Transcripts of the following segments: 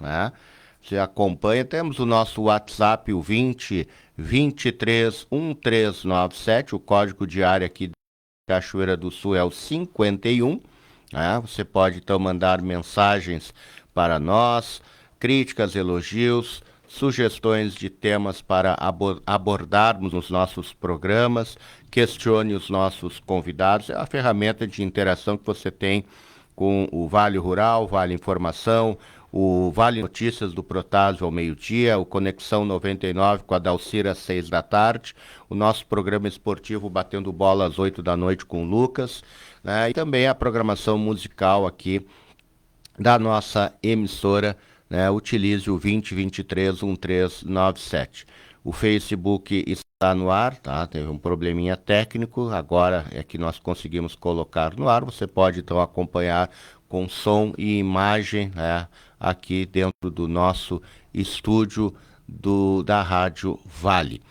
né? Você acompanha, temos o nosso WhatsApp, o 20 23 1397, o código de área aqui de Cachoeira do Sul é o 51, né? Você pode então mandar mensagens para nós, críticas, elogios, sugestões de temas para abordarmos nos nossos programas, questione os nossos convidados, é a ferramenta de interação que você tem com o Vale Rural, Vale Informação, o Vale Notícias do Protásio ao meio-dia, o Conexão 99 com a Dalcira às 6 da tarde, o nosso programa esportivo Batendo Bola às 8 da noite com o Lucas, né? E também a programação musical aqui da nossa emissora, né? Utilize o 2023 1397. O Facebook está no ar, tá? Teve um probleminha técnico, agora é que nós conseguimos colocar no ar. Você pode então acompanhar com som e imagem, né? Aqui dentro do nosso estúdio da Rádio Vale.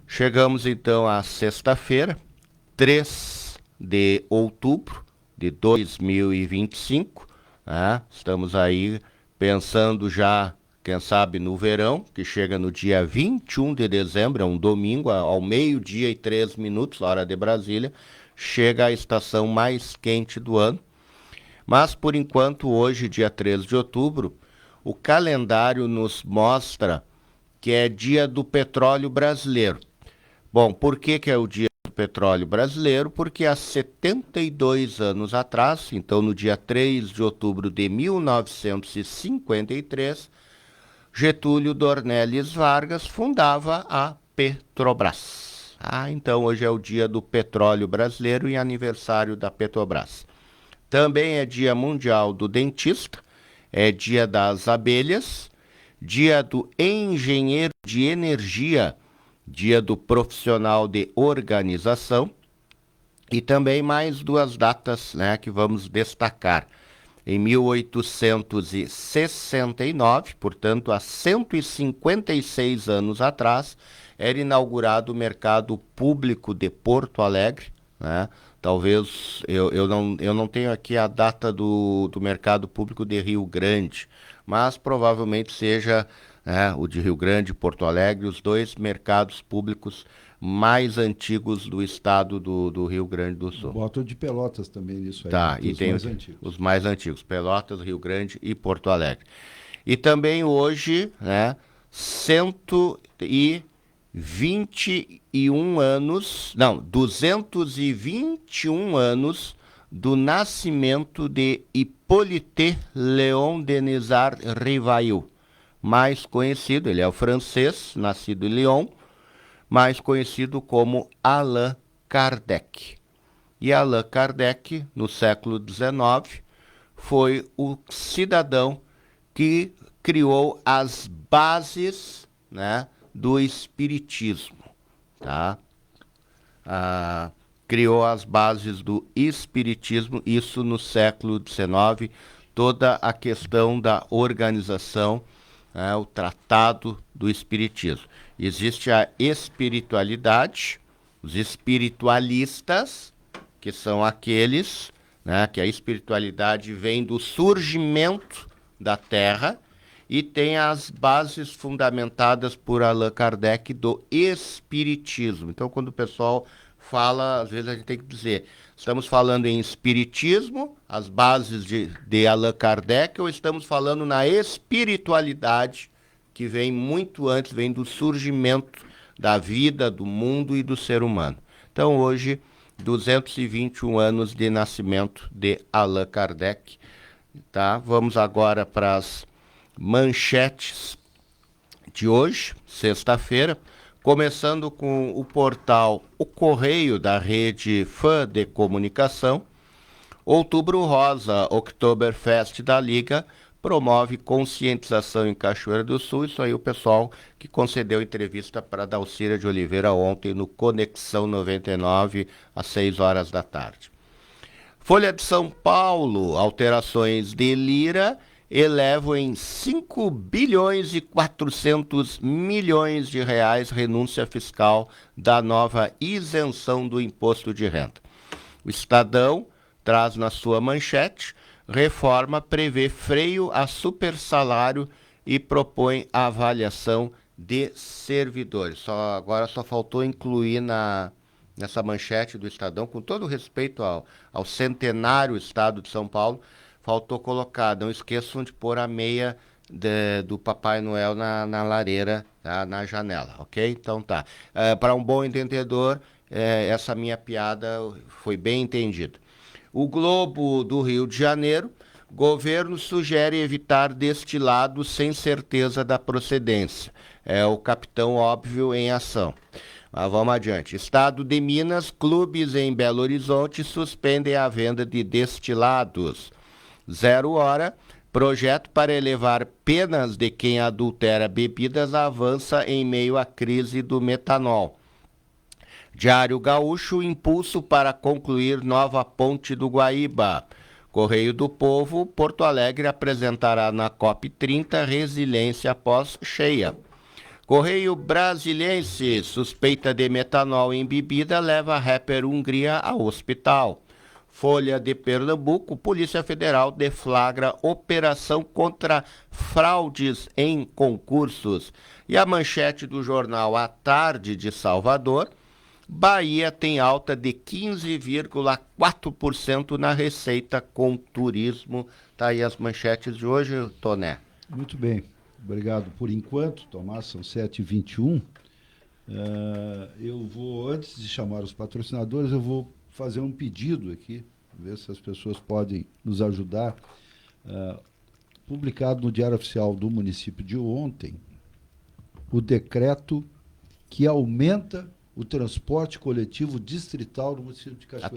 Chegamos então à sexta-feira, 3 de outubro de 2025, né? Estamos aí pensando já, quem sabe, no verão, que chega no dia 21 de dezembro, é um domingo, ao 12:03, hora de Brasília, chega a estação mais quente do ano. Mas, por enquanto, hoje, dia 13 de outubro, o calendário nos mostra que é dia do petróleo brasileiro. Bom, por que é o dia do petróleo brasileiro? Porque há 72 anos atrás, então no dia 3 de outubro de 1953, Getúlio Dornelles Vargas fundava a Petrobras. Então hoje é o dia do petróleo brasileiro e aniversário da Petrobras. Também é dia mundial do dentista, é dia das abelhas, dia do engenheiro de energia, dia do profissional de organização e também mais duas datas, né, que vamos destacar. Em 1869, portanto, há 156 anos atrás, era inaugurado o Mercado Público de Porto Alegre, né? Talvez, eu não tenho aqui a data do Mercado Público de Rio Grande, mas provavelmente seja, né, o de Rio Grande e Porto Alegre, os dois mercados públicos mais antigos do estado do Rio Grande do Sul. Bota o de Pelotas também nisso aí, tá, e os tem mais antigos. os mais antigos, Pelotas, Rio Grande e Porto Alegre. E também hoje, né, 221 anos do nascimento de Hippolyte Léon Denis Rivail, mais conhecido, ele é o francês, nascido em Lyon, mais conhecido como Allan Kardec. E Allan Kardec, no século XIX, foi o cidadão que criou as bases, né, do espiritismo, tá? Criou as bases do espiritismo, isso no século XIX, toda a questão da organização, né, o tratado do espiritismo. Existe a espiritualidade, os espiritualistas, que são aqueles, né, que a espiritualidade vem do surgimento da Terra e tem as bases fundamentadas por Allan Kardec do espiritismo. Então, quando o pessoal fala, às vezes a gente tem que dizer, estamos falando em espiritismo, as bases de Allan Kardec, ou estamos falando na espiritualidade, que vem muito antes, vem do surgimento da vida, do mundo e do ser humano. Então, hoje, 221 anos de nascimento de Allan Kardec, tá? Vamos agora para as manchetes de hoje, sexta-feira, começando com o portal O Correio da Rede Fã de Comunicação. Outubro Rosa, Oktoberfest da Liga, promove conscientização em Cachoeira do Sul. Isso aí o pessoal que concedeu entrevista para Dalcira de Oliveira ontem no Conexão 99, às 6 horas da tarde. Folha de São Paulo, alterações de Lira elevam em 5 bilhões e 400 milhões de reais renúncia fiscal da nova isenção do imposto de renda. O Estadão traz na sua manchete: Reforma prevê freio a supersalário e propõe avaliação de servidores. Agora só faltou incluir nessa manchete do Estadão, com todo respeito ao centenário Estado de São Paulo, faltou colocar, não esqueçam de pôr a meia do Papai Noel na lareira, tá? Na janela, ok? Então tá. Para um bom entendedor, essa minha piada foi bem entendida. O Globo do Rio de Janeiro, governo sugere evitar destilados sem certeza da procedência. É o Capitão Óbvio em ação. Mas vamos adiante. Estado de Minas, clubes em Belo Horizonte suspendem a venda de destilados. 0 hora, projeto para elevar penas de quem adultera bebidas avança em meio à crise do metanol. Diário Gaúcho, impulso para concluir nova ponte do Guaíba. Correio do Povo, Porto Alegre apresentará na COP30 resiliência após cheia. Correio Brasiliense, suspeita de metanol em bebida leva rapper Hungria ao hospital. Folha de Pernambuco, Polícia Federal deflagra operação contra fraudes em concursos. E a manchete do jornal A Tarde de Salvador, Bahia tem alta de 15,4% na receita com turismo. Tá aí as manchetes de hoje, Toné. Muito bem. Obrigado por enquanto, Tomás, são 7h21. Eu vou, antes de chamar os patrocinadores, eu vou fazer um pedido aqui, ver se as pessoas podem nos ajudar. Publicado no Diário Oficial do município de ontem, o decreto que aumenta o transporte coletivo distrital no município de Cachoeira. A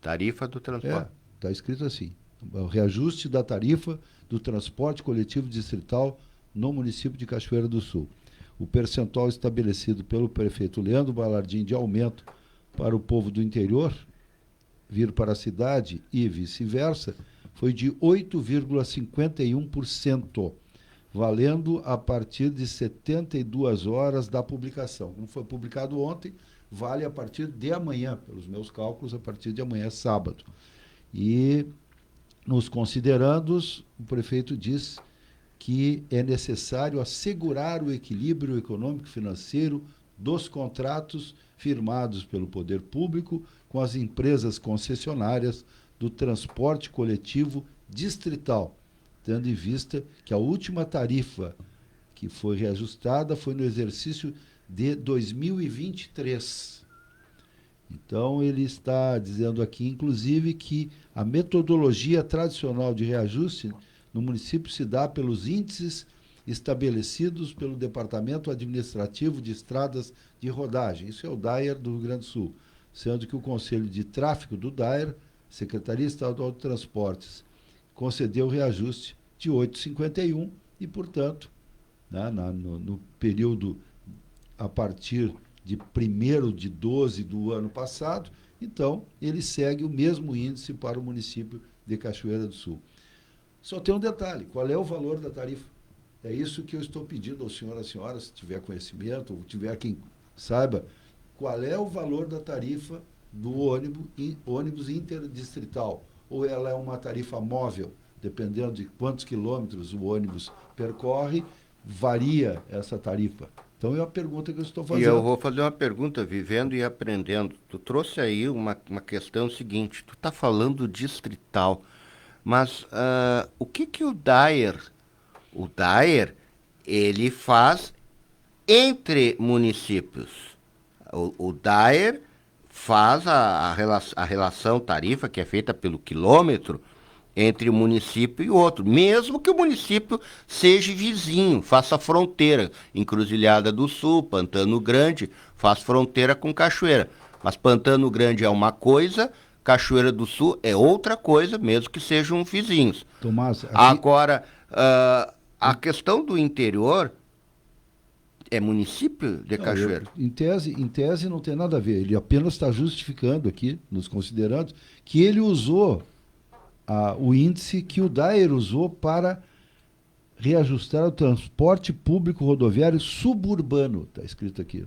tarifa do transporte. Está escrito assim, o reajuste da tarifa do transporte coletivo distrital no município de Cachoeira do Sul. O percentual estabelecido pelo prefeito Leandro Balardim de aumento para o povo do interior vir para a cidade e vice-versa foi de 8,51%, valendo a partir de 72 horas da publicação. Como foi publicado ontem, vale a partir de amanhã, pelos meus cálculos, a partir de amanhã, sábado. E, nos considerandos, o prefeito diz que é necessário assegurar o equilíbrio econômico e financeiro dos contratos firmados pelo poder público com as empresas concessionárias do transporte coletivo distrital, tendo em vista que a última tarifa que foi reajustada foi no exercício de 2023. Então, ele está dizendo aqui, inclusive, que a metodologia tradicional de reajuste no município se dá pelos índices estabelecidos pelo Departamento Administrativo de Estradas de Rodagem. Isso é o DAER do Rio Grande do Sul, sendo que o Conselho de Tráfego do DAER, Secretaria Estadual de Transportes, concedeu o reajuste de 8,51 e, portanto, no período a partir de 1º de 12 do ano passado, então ele segue o mesmo índice para o município de Cachoeira do Sul. Só tem um detalhe, qual é o valor da tarifa? É isso que eu estou pedindo ao senhor, à senhora, se tiver conhecimento, ou tiver quem saiba, qual é o valor da tarifa do ônibus interdistrital? Ou ela é uma tarifa móvel, dependendo de quantos quilômetros o ônibus percorre, varia essa tarifa. Então, é a pergunta que eu estou fazendo. E eu vou fazer uma pergunta, vivendo e aprendendo. Tu trouxe aí uma questão seguinte, tu está falando distrital, mas o que o DAER, ele faz entre municípios? O DAER faz a relação tarifa que é feita pelo quilômetro entre um município e outro, mesmo que o município seja vizinho, faça fronteira. Encruzilhada do Sul, Pantano Grande, faz fronteira com Cachoeira. Mas Pantano Grande é uma coisa, Cachoeira do Sul é outra coisa, mesmo que sejam vizinhos. Tomás, aqui... Agora, a questão do interior é município de Cachoeira? Em tese não tem nada a ver. Ele apenas está justificando aqui, nos considerando, que ele usou o índice que o DAER usou para reajustar o transporte público rodoviário suburbano. Está escrito aqui.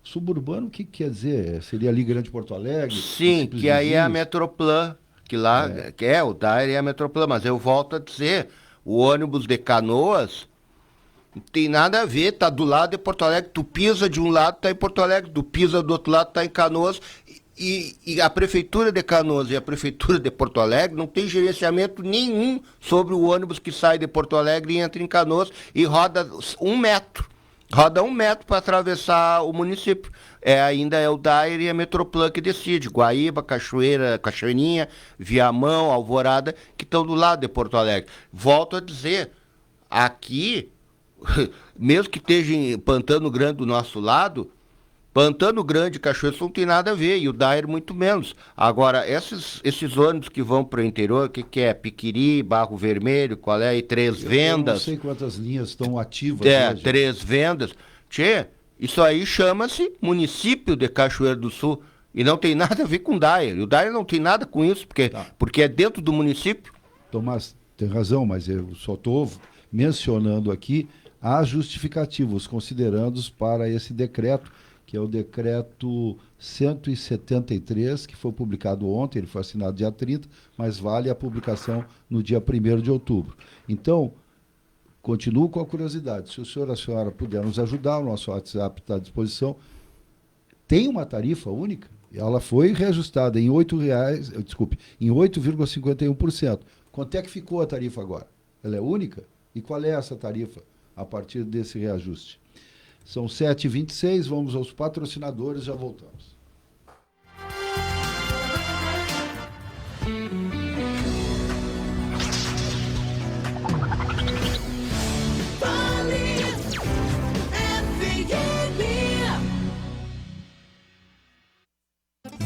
Suburbano, o que quer dizer? Seria ali Grande Porto Alegre? Sim, que aí é a Metroplan, que lá o Daire e a Metroplan, mas eu volto a dizer, o ônibus de Canoas não tem nada a ver, tá do lado de Porto Alegre, tu pisa de um lado, tá em Porto Alegre, tu pisa do outro lado, tá em Canoas, e a Prefeitura de Canoas e a Prefeitura de Porto Alegre não tem gerenciamento nenhum sobre o ônibus que sai de Porto Alegre e entra em Canoas e roda 1 metro. Roda 1 metro para atravessar o município. Ainda é o Daire e a Metroplan que decide. Guaíba, Cachoeirinha, Viamão, Alvorada, que estão do lado de Porto Alegre. Volto a dizer, aqui, mesmo que esteja em Pantano Grande do nosso lado, Pantano Grande e Cachoeira não tem nada a ver, e o Daire muito menos. Agora, esses ônibus que vão para o interior, o que é? Piquiri, Barro Vermelho, qual é? E Três Vendas. Eu não sei quantas linhas estão ativas hoje. Três Vendas. Tchê, isso aí chama-se município de Cachoeira do Sul, e não tem nada a ver com o Daire. O Daire não tem nada com isso, porque é dentro do município. Tomás, tem razão, mas eu só estou mencionando aqui as justificativas, considerandos para esse decreto, que é o decreto 173, que foi publicado ontem, ele foi assinado dia 30, mas vale a publicação no dia 1º de outubro. Então, continuo com a curiosidade, se o senhor e a senhora puder nos ajudar, o nosso WhatsApp está à disposição. Tem uma tarifa única? Ela foi reajustada em R$ 8,51%. Quanto é que ficou a tarifa agora? Ela é única? E qual é essa tarifa a partir desse reajuste? São 7h26, vamos aos patrocinadores, já voltamos.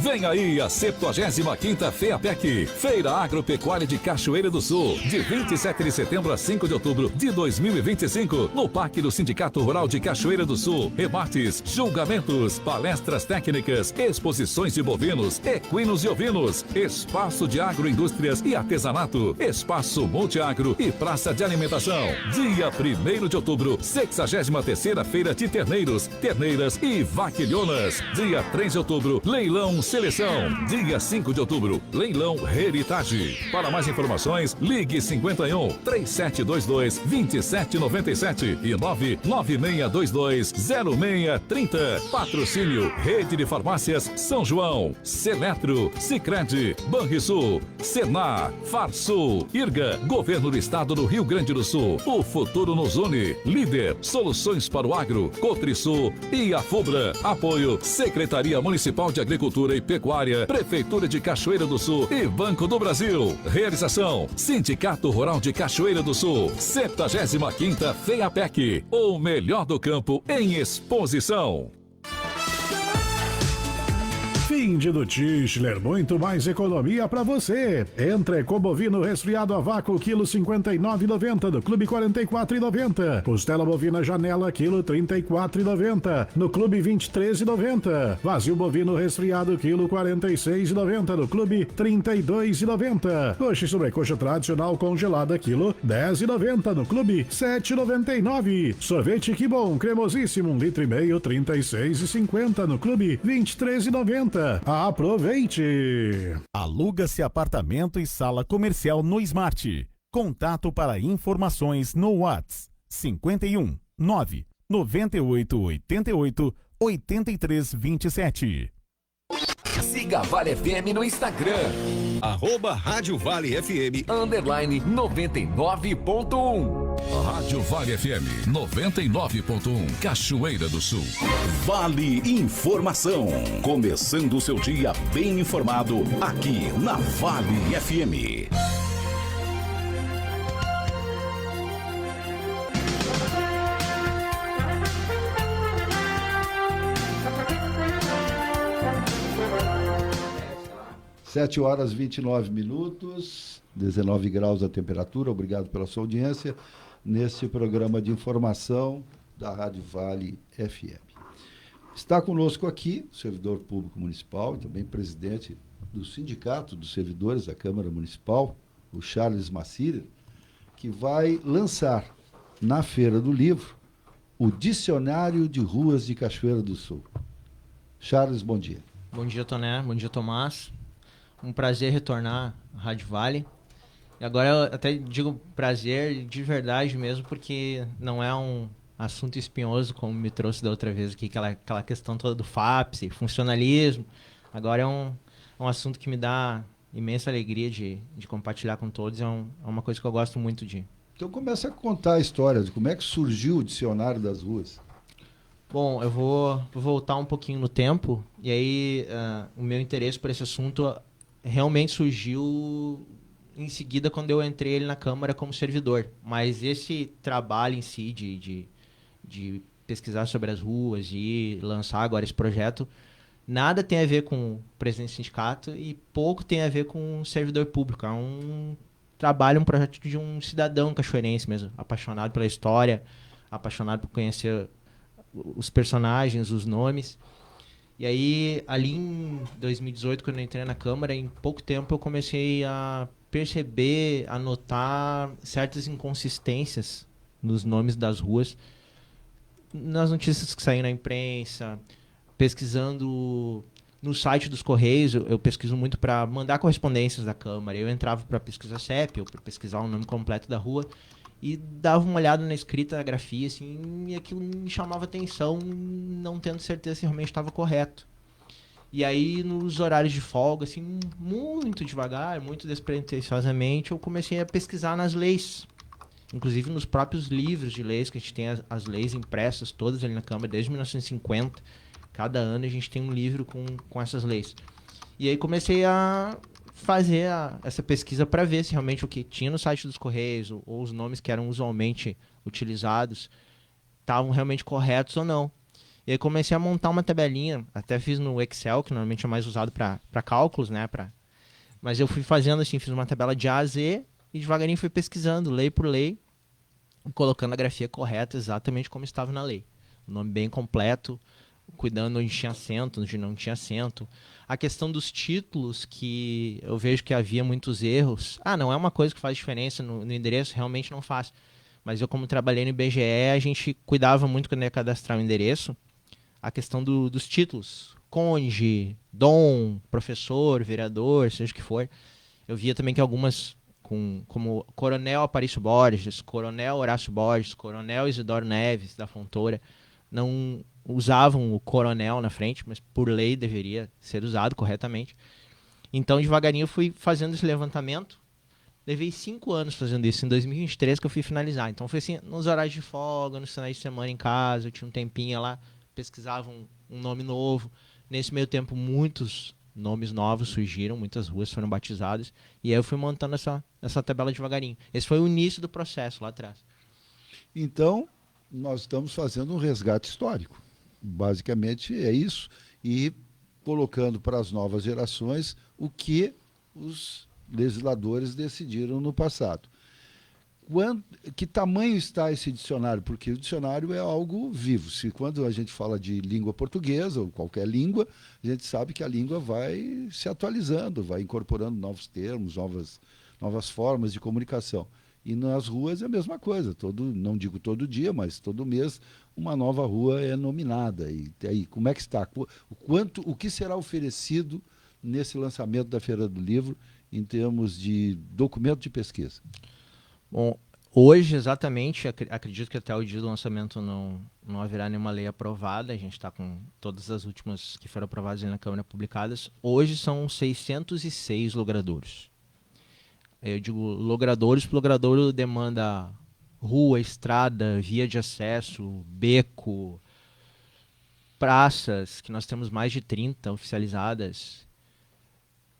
Vem aí a 75ª FEAPEC, Feira Agropecuária de Cachoeira do Sul, de 27 de setembro a 5 de outubro de 2025, no Parque do Sindicato Rural de Cachoeira do Sul. Rebates, julgamentos, palestras técnicas, exposições de bovinos, equinos e ovinos, espaço de agroindústrias e artesanato, espaço multiagro e praça de alimentação. Dia 1º de outubro, 63ª Feira de Terneiros, Terneiras e Vaquilhonas. Dia 3 de outubro, leilão Seleção. Dia 5 de outubro, leilão Heritage. Para mais informações, ligue 51 3722 2797 e 99622 0630. Patrocínio Rede de Farmácias São João, Seletro, Sicredi, Banrisul, Senar, Farsul, Irga, Governo do Estado do Rio Grande do Sul. O futuro nos une. Líder, Soluções para o Agro, Cotrisul e a FUBRA. Apoio, Secretaria Municipal de Agricultura e Pecuária, Prefeitura de Cachoeira do Sul e Banco do Brasil. Realização, Sindicato Rural de Cachoeira do Sul, 75ª FEAPEC, o melhor do campo em exposição. Fim de Tischler, muito mais economia para você. Entre com bovino resfriado a vácuo, quilo 59,90, no Clube 44,90. Costela bovina janela, quilo 34,90, no Clube 23,90. Vazio bovino resfriado, quilo 46,90, no Clube 32,90. Coxa e sobrecoxa tradicional congelada, quilo 10,90, no Clube 7,99. Sorvete Que Bom, cremosíssimo, 1,5 litro, 36,50, no Clube 23,90. Aproveite! Aluga-se apartamento e sala comercial no Smart. Contato para informações no WhatsApp 51 9 98 88 83 27. Siga a Vale FM no Instagram. Rádio Vale FM _99.1. Rádio Vale FM 99.1, Cachoeira do Sul. Vale Informação. Começando o seu dia bem informado aqui na Vale FM. Sete horas 29 minutos, 19 graus a temperatura. Obrigado pela sua audiência nesse programa de informação da Rádio Vale FM. Está conosco aqui o servidor público municipal e também presidente do Sindicato dos Servidores da Câmara Municipal, o Charles Massira, que vai lançar na Feira do Livro o Dicionário de Ruas de Cachoeira do Sul. Charles, bom dia. Bom dia, Toné. Bom dia, Tomás. Um prazer retornar Rádio Vale. E agora eu até digo prazer de verdade mesmo, porque não é um assunto espinhoso, como me trouxe da outra vez aqui, aquela questão toda do FAPS, funcionalismo. Agora é um assunto que me dá imensa alegria de compartilhar com todos. É uma coisa que eu gosto muito de. Então começa a contar a história de como é que surgiu o Dicionário das Ruas. Bom, eu vou voltar um pouquinho no tempo, e aí o meu interesse por esse assunto realmente surgiu em seguida quando eu entrei ali na Câmara como servidor. Mas esse trabalho em si de pesquisar sobre as ruas e lançar agora esse projeto, nada tem a ver com presidente do sindicato e pouco tem a ver com servidor público. É um trabalho, um projeto de um cidadão cachoeirense mesmo, apaixonado pela história, apaixonado por conhecer os personagens, os nomes. E aí, ali em 2018, quando eu entrei na Câmara, em pouco tempo eu comecei a perceber, a notar certas inconsistências nos nomes das ruas, nas notícias que saíram na imprensa, pesquisando no site dos Correios. Eu pesquiso muito para mandar correspondências da Câmara. Eu entrava para pesquisar CEP, ou para pesquisar o nome completo da rua, e dava uma olhada na escrita, na grafia, assim, e aquilo me chamava atenção, não tendo certeza se realmente estava correto. E aí, nos horários de folga, assim, muito devagar, muito despretensiosamente, eu comecei a pesquisar nas leis. Inclusive nos próprios livros de leis, que a gente tem as leis impressas todas ali na Câmara, desde 1950. Cada ano a gente tem um livro com essas leis. E aí comecei a fazer essa pesquisa para ver se realmente o que tinha no site dos Correios, ou os nomes que eram usualmente utilizados, estavam realmente corretos ou não. E aí comecei a montar uma tabelinha, até fiz no Excel, que normalmente é mais usado para cálculos, né? Mas eu fui fazendo assim, fiz uma tabela de A a Z e devagarinho fui pesquisando, lei por lei, colocando a grafia correta exatamente como estava na lei. O nome bem completo, cuidando onde tinha acento, onde não tinha acento. A questão dos títulos, que eu vejo que havia muitos erros. Não é uma coisa que faz diferença no endereço, realmente não faz. Mas eu, como trabalhei no IBGE, a gente cuidava muito quando ia cadastrar o endereço, a questão dos títulos. Conde, dom, professor, vereador, seja o que for. Eu via também que algumas, como Coronel Aparício Borges, Coronel Horácio Borges, Coronel Isidoro Neves, da Fontoura, não usavam o coronel na frente, mas por lei deveria ser usado corretamente. Então, devagarinho, eu fui fazendo esse levantamento. Levei 5 anos fazendo isso. Em 2023 que eu fui finalizar. Então, foi assim, nos horários de folga, nos finais de semana em casa, eu tinha um tempinho lá, pesquisava um nome novo. Nesse meio tempo, muitos nomes novos surgiram, muitas ruas foram batizadas. E aí eu fui montando essa tabela devagarinho. Esse foi o início do processo lá atrás. Então, nós estamos fazendo um resgate histórico. Basicamente é isso. E colocando para as novas gerações o que os legisladores decidiram no passado. Que tamanho está esse dicionário? Porque o dicionário é algo vivo. Quando a gente fala de língua portuguesa ou qualquer língua, a gente sabe que a língua vai se atualizando, vai incorporando novos termos, novas formas de comunicação. E nas ruas é a mesma coisa. Não digo todo dia, mas todo mês uma nova rua é nominada. E aí, como é que está? O que será oferecido nesse lançamento da Feira do Livro em termos de documento de pesquisa? Bom, hoje exatamente, acredito que até o dia do lançamento não haverá nenhuma lei aprovada. A gente está com todas as últimas que foram aprovadas na Câmara publicadas. Hoje são 606 logradouros. Eu digo logradouros, porque logradouro demanda rua, estrada, via de acesso, beco, praças, que nós temos mais de 30 oficializadas,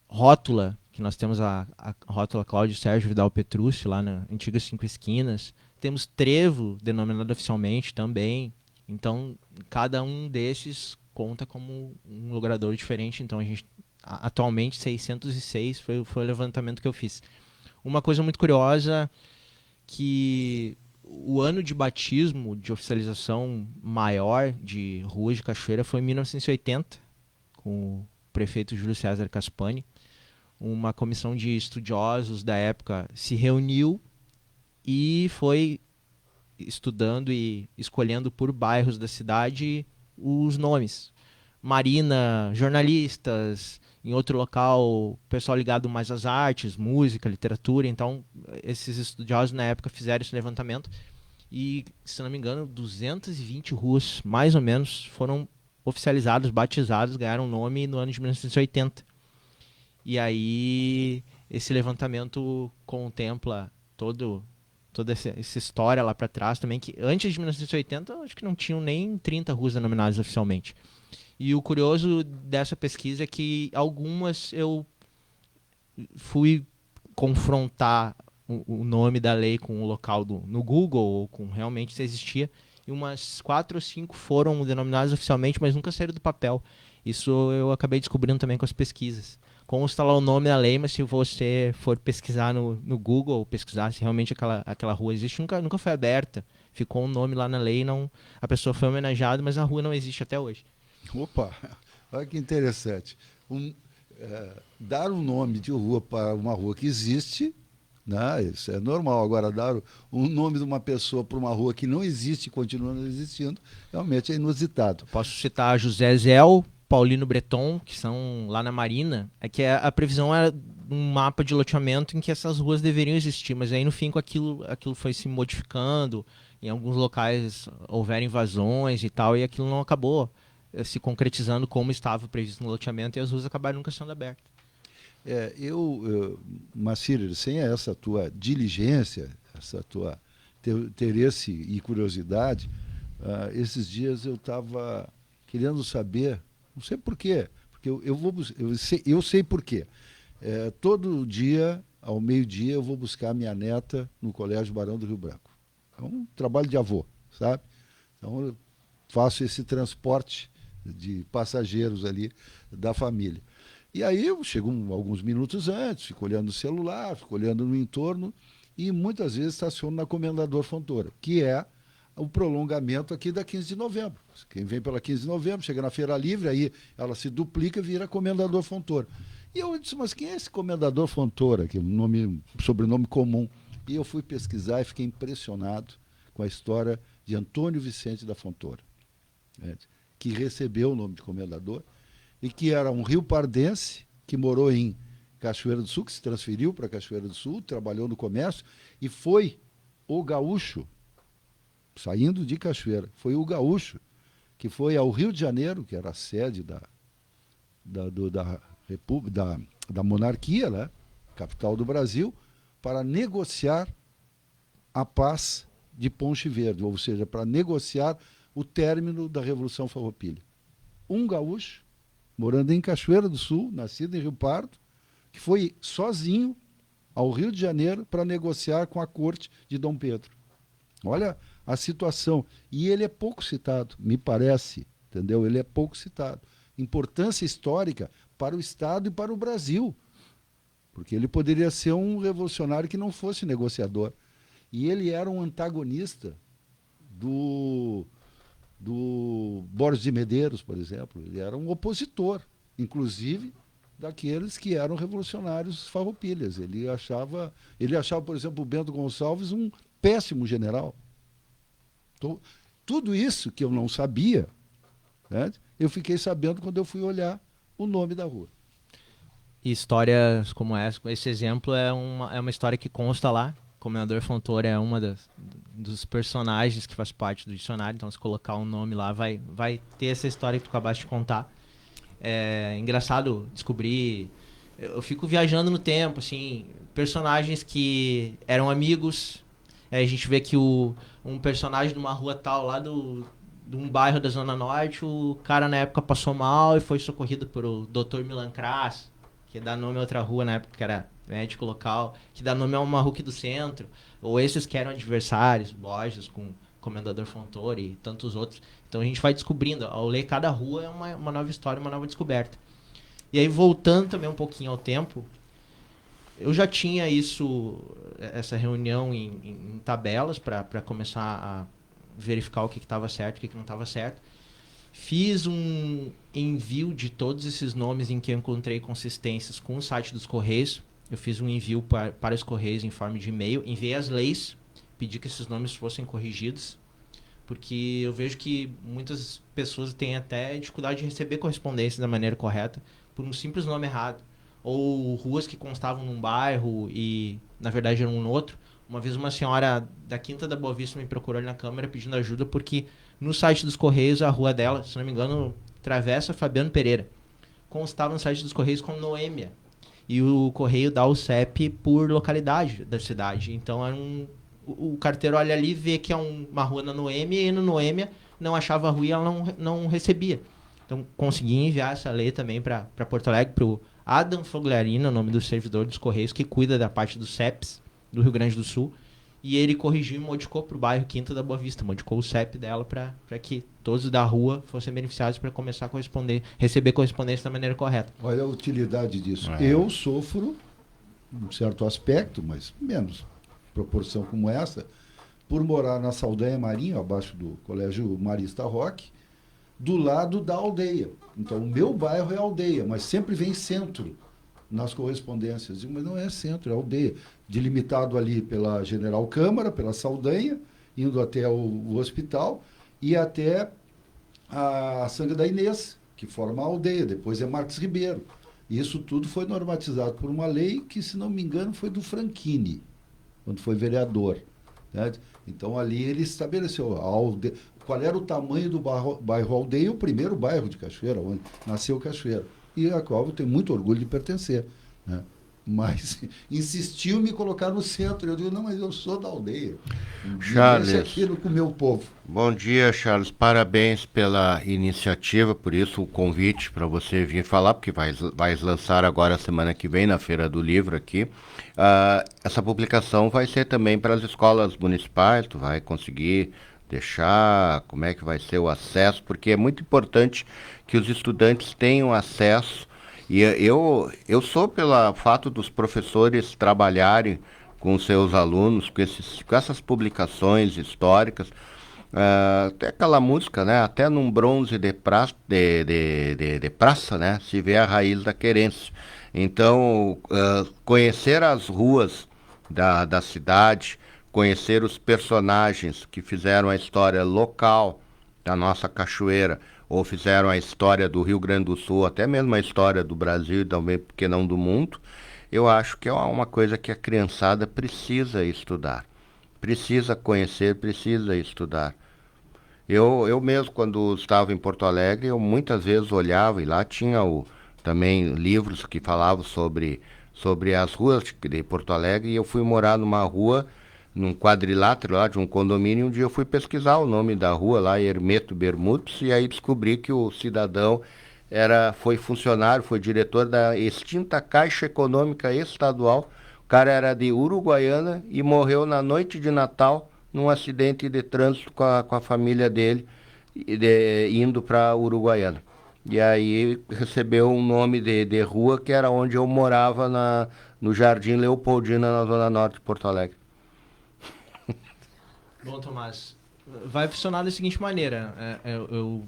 rótula, que nós temos a rótula Cláudio Sérgio Vidal Petrucci, lá na antiga Cinco Esquinas. Temos trevo, denominado oficialmente também. Então, cada um desses conta como um logradouro diferente. Então, a gente, atualmente, 606 foi o levantamento que eu fiz. Uma coisa muito curiosa, que o ano de batismo, de oficialização maior de ruas de Cachoeira foi em 1980, com o prefeito Júlio César Caspani. Uma comissão de estudiosos da época se reuniu e foi estudando e escolhendo por bairros da cidade os nomes. Marina, jornalistas, em outro local, pessoal ligado mais às artes, música, literatura. Então, esses estudiosos na época fizeram esse levantamento e, se não me engano, 220 ruas, mais ou menos, foram oficializadas, batizadas, ganharam nome no ano de 1980. E aí, esse levantamento contempla toda essa história lá para trás também, que antes de 1980, acho que não tinham nem 30 ruas denominadas oficialmente. E o curioso dessa pesquisa é que algumas eu fui confrontar o nome da lei com o local no Google, ou com realmente se existia, e umas 4 ou 5 foram denominadas oficialmente, mas nunca saíram do papel. Isso eu acabei descobrindo também com as pesquisas. Consta lá o nome da lei, mas se você for pesquisar no Google, ou pesquisar se realmente aquela rua existe, nunca foi aberta. Ficou um nome lá na lei, não, a pessoa foi homenageada, mas a rua não existe até hoje. Opa, olha que interessante. Dar um nome de rua para uma rua que existe, né, isso é normal. Agora, dar um nome de uma pessoa para uma rua que não existe e continua não existindo, realmente é inusitado. Posso citar José Zéu, Paulino Breton, que são lá na Marina. É que a previsão era um mapa de loteamento em que essas ruas deveriam existir, mas aí no fim com aquilo foi se modificando, em alguns locais houveram invasões e tal, e aquilo não acabou se concretizando como estava previsto no loteamento, e as ruas acabaram nunca sendo abertas. Macir, sem essa tua diligência, essa tua teu interesse e curiosidade, esses dias eu estava querendo saber, não sei por quê, porque eu sei por quê. Todo dia, ao meio-dia, eu vou buscar minha neta no Colégio Barão do Rio Branco. É um trabalho de avô, sabe? Então, eu faço esse transporte de passageiros ali da família. E aí eu chego alguns minutos antes, fico olhando no celular, fico olhando no entorno e muitas vezes estaciono na Comendador Fontoura, que é o prolongamento aqui da 15 de novembro. Quem vem pela 15 de novembro, chega na Feira Livre, aí ela se duplica e vira Comendador Fontoura. E eu disse, mas quem é esse Comendador Fontoura? Que é um sobrenome comum. E eu fui pesquisar e fiquei impressionado com a história de Antônio Vicente da Fontoura, né, que recebeu o nome de Comendador e que era um rio-pardense que morou em Cachoeira do Sul, que se transferiu para Cachoeira do Sul, trabalhou no comércio e foi o gaúcho, saindo de Cachoeira, foi o gaúcho que foi ao Rio de Janeiro, que era a sede da monarquia, né, capital do Brasil, para negociar a paz de Ponche Verde, ou seja, para negociar o término da Revolução Farroupilha. Um gaúcho, morando em Cachoeira do Sul, nascido em Rio Pardo, que foi sozinho ao Rio de Janeiro para negociar com a corte de Dom Pedro. Olha a situação. E ele é pouco citado, me parece, entendeu? Ele é pouco citado. Importância histórica para o Estado e para o Brasil, porque ele poderia ser um revolucionário que não fosse negociador. E ele era um antagonista do Borges de Medeiros, por exemplo. Ele era um opositor, inclusive, daqueles que eram revolucionários farroupilhas. Ele achava, por exemplo, o Bento Gonçalves um péssimo general. Então, tudo isso que eu não sabia, né, eu fiquei sabendo quando eu fui olhar o nome da rua. E histórias como essa, esse exemplo é uma história que consta lá. O Comendador Fontoura é uma dos personagens que faz parte do dicionário, então se colocar um nome lá vai ter essa história que tu acabaste de contar. É engraçado descobrir, eu fico viajando no tempo, assim, personagens que eram amigos, a gente vê que um personagem de uma rua tal lá de um bairro da Zona Norte, o cara na época passou mal e foi socorrido por o Dr. Milan Kras, que dá nome a outra rua na época, que era médico local, que dá nome a uma rua aqui do centro, ou esses que eram adversários, Borges com Comendador Fontoura e tantos outros. Então a gente vai descobrindo, ao ler cada rua é uma nova história, uma nova descoberta. E aí, voltando também um pouquinho ao tempo, eu já tinha essa reunião em tabelas para começar a verificar o que estava certo, o que não estava certo. Fiz um envio de todos esses nomes em que eu encontrei consistências com o site dos Correios. Eu fiz um envio para os Correios em forma de e-mail, enviei as leis, pedi que esses nomes fossem corrigidos. porque eu vejo que muitas pessoas têm até dificuldade de receber correspondência da maneira correta por um simples nome errado. Ou ruas que constavam num bairro e, na verdade, eram no outro. Uma vez uma senhora da Quinta da Boa Vista me procurou ali na Câmara pedindo ajuda porque no site dos Correios, a rua dela, se não me engano, Travessa Fabiano Pereira, constava no site dos Correios como Noêmia. E o Correio dá o CEP por localidade da cidade. Então, o carteiro olha ali e vê que é uma rua na Noêmia, e no Noêmia não achava a rua e ela não recebia. Então, consegui enviar essa lei também para Porto Alegre, para o Adam Fogliarino, o nome do servidor dos Correios, que cuida da parte dos CEPs do Rio Grande do Sul. E ele corrigiu e modificou para o bairro Quinta da Boa Vista, modificou o CEP dela para que todos da rua fossem beneficiados para começar a receber correspondência da maneira correta. Olha a utilidade disso. Eu sofro, um certo aspecto, mas menos proporção como essa, por morar na Saldanha Marinho, abaixo do Colégio Marista Roque, do lado da aldeia. Então, o meu bairro é aldeia, mas sempre vem centro nas correspondências. Mas não é centro, é aldeia. Delimitado ali pela General Câmara, pela Saldanha, indo até o hospital e até a Sanga da Inês, que forma a aldeia. Depois é Marques Ribeiro. E isso tudo foi normatizado por uma lei que, se não me engano, foi do Franchini, quando foi vereador. Né? Então, ali ele estabeleceu a aldeia. Qual era o tamanho do bairro Aldeia, o primeiro bairro de Cachoeira, onde nasceu Cachoeira, e a qual eu tenho muito orgulho de pertencer. Né? Mas insistiu em me colocar no centro. Eu digo, não, mas eu sou da aldeia. Charles, aqui com o meu povo. Bom dia, Charles. Parabéns pela iniciativa, por isso o convite para você vir falar, porque vai lançar agora semana que vem na Feira do Livro aqui. Essa publicação vai ser também para as escolas municipais, tu vai conseguir deixar como é que vai ser o acesso, porque é muito importante que os estudantes tenham acesso. E eu sou pelo fato dos professores trabalharem com seus alunos, com essas publicações históricas, até aquela música, né? Até num bronze de praça, né? Se vê a raiz da querência. Então, conhecer as ruas da cidade, conhecer os personagens que fizeram a história local da nossa cachoeira, ou fizeram a história do Rio Grande do Sul, até mesmo a história do Brasil e também, porque não do mundo, eu acho que é uma coisa que a criançada precisa estudar. Precisa conhecer, precisa estudar. Eu mesmo, quando estava em Porto Alegre, eu muitas vezes olhava, e lá tinha também livros que falavam sobre as ruas de Porto Alegre, e eu fui morar numa rua, num quadrilátero lá de um condomínio. Um dia eu fui pesquisar o nome da rua lá, Hermeto Bermudes, e aí descobri que o cidadão foi funcionário, foi diretor da extinta Caixa Econômica Estadual. O cara era de Uruguaiana e morreu na noite de Natal num acidente de trânsito com a família dele, indo para Uruguaiana. E aí recebeu um nome de rua que era onde eu morava, no Jardim Leopoldina, na Zona Norte de Porto Alegre. Bom, Tomás, vai funcionar da seguinte maneira. Eu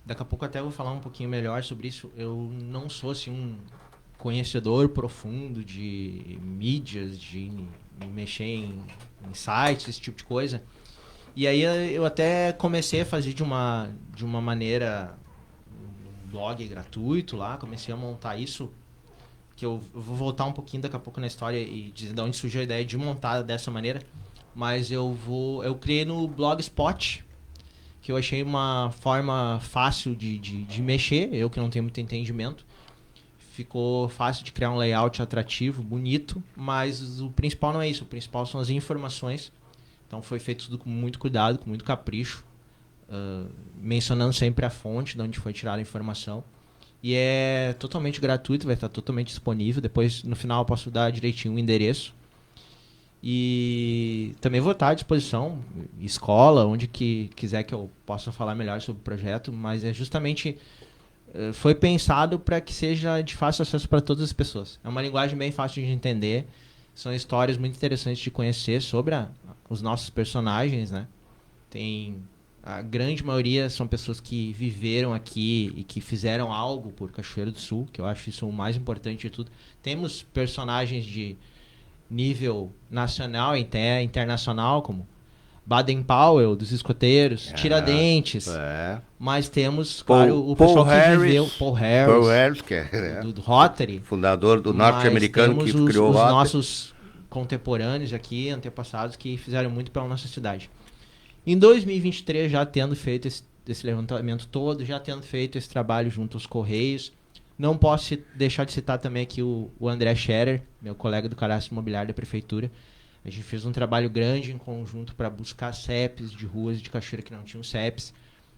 daqui a pouco até vou falar um pouquinho melhor sobre isso. Eu não sou assim, um conhecedor profundo de mídias, de mexer em sites, esse tipo de coisa. E aí eu até comecei a fazer de uma maneira, um blog gratuito lá, comecei a montar isso, que eu vou voltar um pouquinho daqui a pouco na história e dizer de onde surgiu a ideia de montar dessa maneira. Mas eu criei no Blogspot, que eu achei uma forma fácil de mexer, eu que não tenho muito entendimento. Ficou fácil de criar um layout atrativo, bonito, mas o principal não é isso, o principal são as informações. Então foi feito tudo com muito cuidado, com muito capricho, mencionando sempre a fonte de onde foi tirada a informação. E é totalmente gratuito, vai estar totalmente disponível. Depois, no final, eu posso dar direitinho o endereço. E também vou estar à disposição, escola, onde quiser que eu possa falar melhor sobre o projeto, mas é justamente, foi pensado para que seja de fácil acesso para todas as pessoas. É uma linguagem bem fácil de entender, são histórias muito interessantes de conhecer sobre os nossos personagens, né? A grande maioria são pessoas que viveram aqui e que fizeram algo por Cachoeira do Sul, que eu acho isso o mais importante de tudo. Temos personagens de nível nacional e até internacional, como Baden-Powell, dos escoteiros, Tiradentes. Mas temos, claro, o Paul pessoal Harris, que viveu... Paul Harris, que é do Rotary. Fundador do norte-americano que criou o os Rotary. nossos contemporâneos aqui, antepassados, que fizeram muito pela nossa cidade. Em 2023, já tendo feito esse levantamento todo, já tendo feito esse trabalho junto aos Correios, não posso deixar de citar também aqui o André Scherer, meu colega do cadastro imobiliário da Prefeitura. A gente fez um trabalho grande em conjunto para buscar CEPs de ruas de Cachoeira que não tinham CEPs.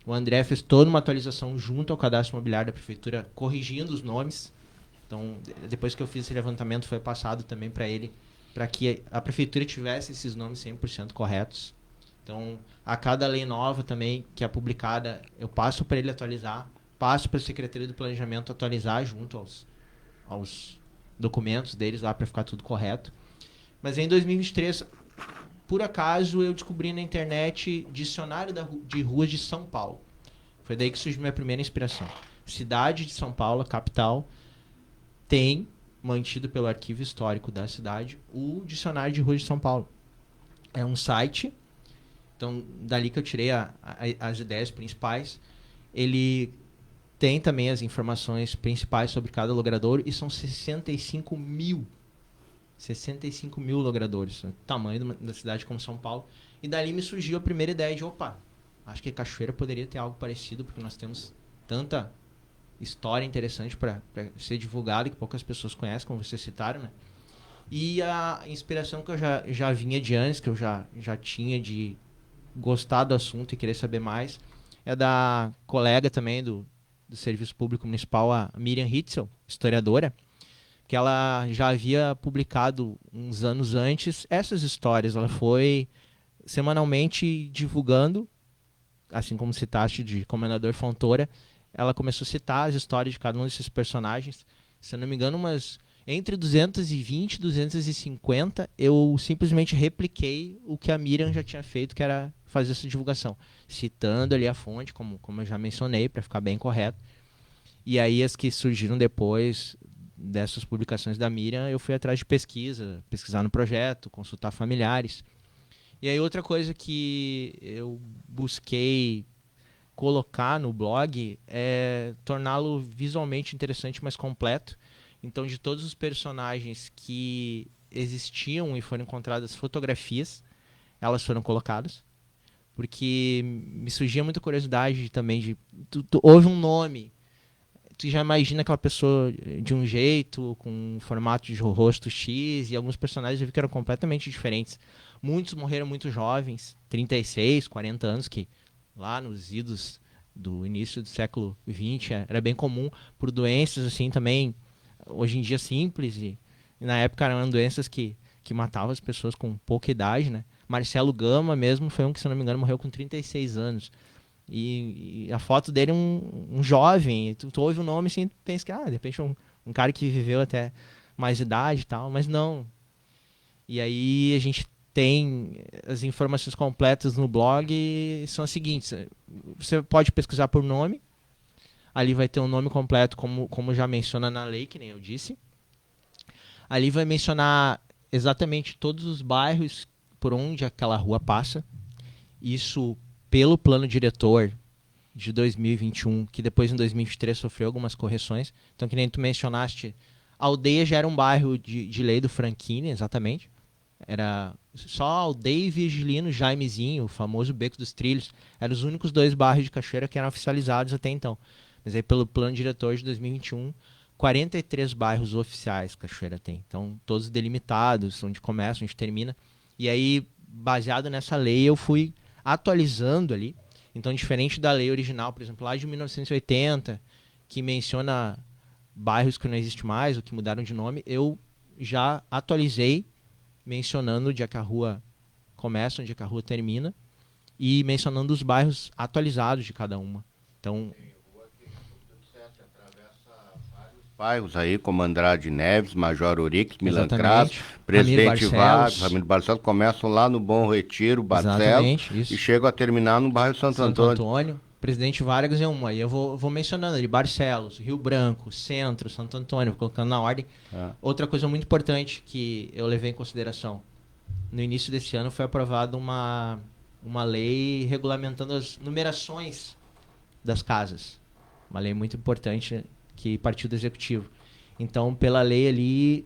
O André fez toda uma atualização junto ao cadastro imobiliário da Prefeitura, corrigindo os nomes. Então, depois que eu fiz esse levantamento, foi passado também para ele, para que a Prefeitura tivesse esses nomes 100% corretos. Então, a cada lei nova também que é publicada, eu passo para ele atualizar, passo para a Secretaria do Planejamento atualizar junto aos documentos deles lá para ficar tudo correto. Mas em 2023, por acaso, eu descobri na internet Dicionário de Ruas de São Paulo. Foi daí que surgiu minha primeira inspiração. Cidade de São Paulo, a capital, tem, mantido pelo arquivo histórico da cidade, o Dicionário de Ruas de São Paulo. É um site, então dali que eu tirei as ideias principais. Ele tem também as informações principais sobre cada logrador e são 65 mil logradores, o tamanho da cidade como São Paulo. E dali me surgiu a primeira ideia de, acho que Cachoeira poderia ter algo parecido, porque nós temos tanta história interessante para ser divulgada que poucas pessoas conhecem, como vocês citaram, né? E a inspiração que eu já vinha de antes, que eu já tinha de gostar do assunto e querer saber mais, é da colega também do Serviço Público Municipal, a Miriam Hitzel, historiadora, que ela já havia publicado uns anos antes essas histórias. Ela foi semanalmente divulgando, assim como citaste de Comendador Fontoura, ela começou a citar as histórias de cada um desses personagens. Se eu não me engano, entre 220 e 250, eu simplesmente repliquei o que a Miriam já tinha feito, que era fazer essa divulgação, citando ali a fonte, como eu já mencionei, para ficar bem correto. E aí as que surgiram depois dessas publicações da Miriam, eu fui atrás de pesquisar no projeto, consultar familiares. E aí outra coisa que eu busquei colocar no blog é torná-lo visualmente interessante, mais completo. Então, de todos os personagens que existiam e foram encontradas fotografias, elas foram colocadas, porque me surgia muita curiosidade também de... Houve um nome, tu já imagina aquela pessoa de um jeito, com um formato de rosto X, e alguns personagens eu vi que eram completamente diferentes. Muitos morreram muito jovens, 36, 40 anos, que lá nos idos do início do século XX era bem comum, por doenças assim também, hoje em dia simples, e na época eram doenças que matavam as pessoas com pouca idade, né? Marcelo Gama mesmo foi um que, se não me engano, morreu com 36 anos. E a foto dele é um jovem, tu ouve o nome assim, tu pensa que, de repente um cara que viveu até mais idade e tal, mas não. E aí a gente tem as informações completas no blog, e são as seguintes: você pode pesquisar por nome, ali vai ter um nome completo, como já menciona na lei, que nem eu disse. Ali vai mencionar exatamente todos os bairros por onde aquela rua passa, isso pelo plano diretor de 2021, que depois em 2023 sofreu algumas correções. Então, que nem tu mencionaste, a Aldeia já era um bairro de lei do Franchini, exatamente. Era só Aldeia e Virgilino Jaimezinho, o famoso Beco dos Trilhos. Eram os únicos 2 bairros de Cachoeira que eram oficializados até então. Mas aí, pelo plano diretor de 2021, 43 bairros oficiais Cachoeira tem. Então, todos delimitados, onde começa, onde termina. E aí, baseado nessa lei, eu fui atualizando ali. Então, diferente da lei original, por exemplo, lá de 1980, que menciona bairros que não existem mais, ou que mudaram de nome, eu já atualizei, mencionando onde é que a rua começa, onde é que a rua termina, e mencionando os bairros atualizados de cada uma. Então, bairros aí, como Andrade Neves, Major Urix, Milan Crasso, Presidente Vargas, Ramiro Barcelos, começam lá no Bom Retiro, Barcelos, e chegam a terminar no bairro Santo Antônio. Presidente Vargas é uma, e eu vou mencionando ali, Barcelos, Rio Branco, Centro, Santo Antônio, colocando na ordem. Outra coisa muito importante que eu levei em consideração, no início desse ano foi aprovada uma lei regulamentando as numerações das casas. Uma lei muito importante que partiu do Executivo. Então, pela lei ali,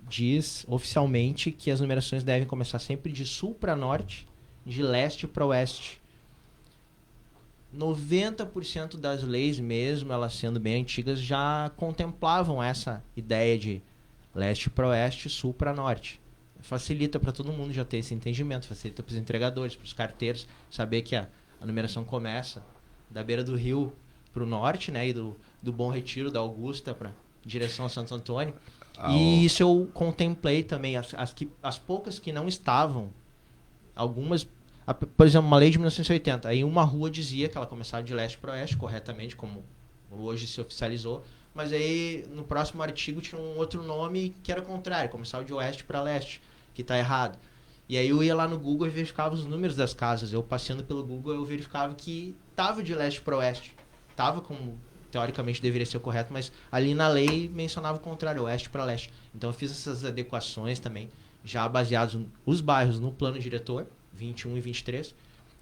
diz oficialmente que as numerações devem começar sempre de sul para norte, de leste para oeste. 90% das leis, mesmo elas sendo bem antigas, já contemplavam essa ideia de leste para oeste, sul para norte. Facilita para todo mundo já ter esse entendimento, facilita para os entregadores, para os carteiros, saber que a numeração começa da beira do rio para o norte, né, e do Bom Retiro, da Augusta para direção a Santo Antônio. E isso eu contemplei também, as poucas que não estavam, algumas, por exemplo, uma lei de 1980, aí uma rua dizia que ela começava de leste para oeste, corretamente, como hoje se oficializou, mas aí no próximo artigo tinha um outro nome que era contrário, começava de oeste para leste, que está errado. E aí eu ia lá no Google e verificava os números das casas. Eu passeando pelo Google, eu verificava que estava de leste para oeste. Estava como teoricamente deveria ser o correto, mas ali na lei mencionava o contrário, oeste para leste. Então eu fiz essas adequações também, já baseados os bairros no plano diretor, 21 e 23,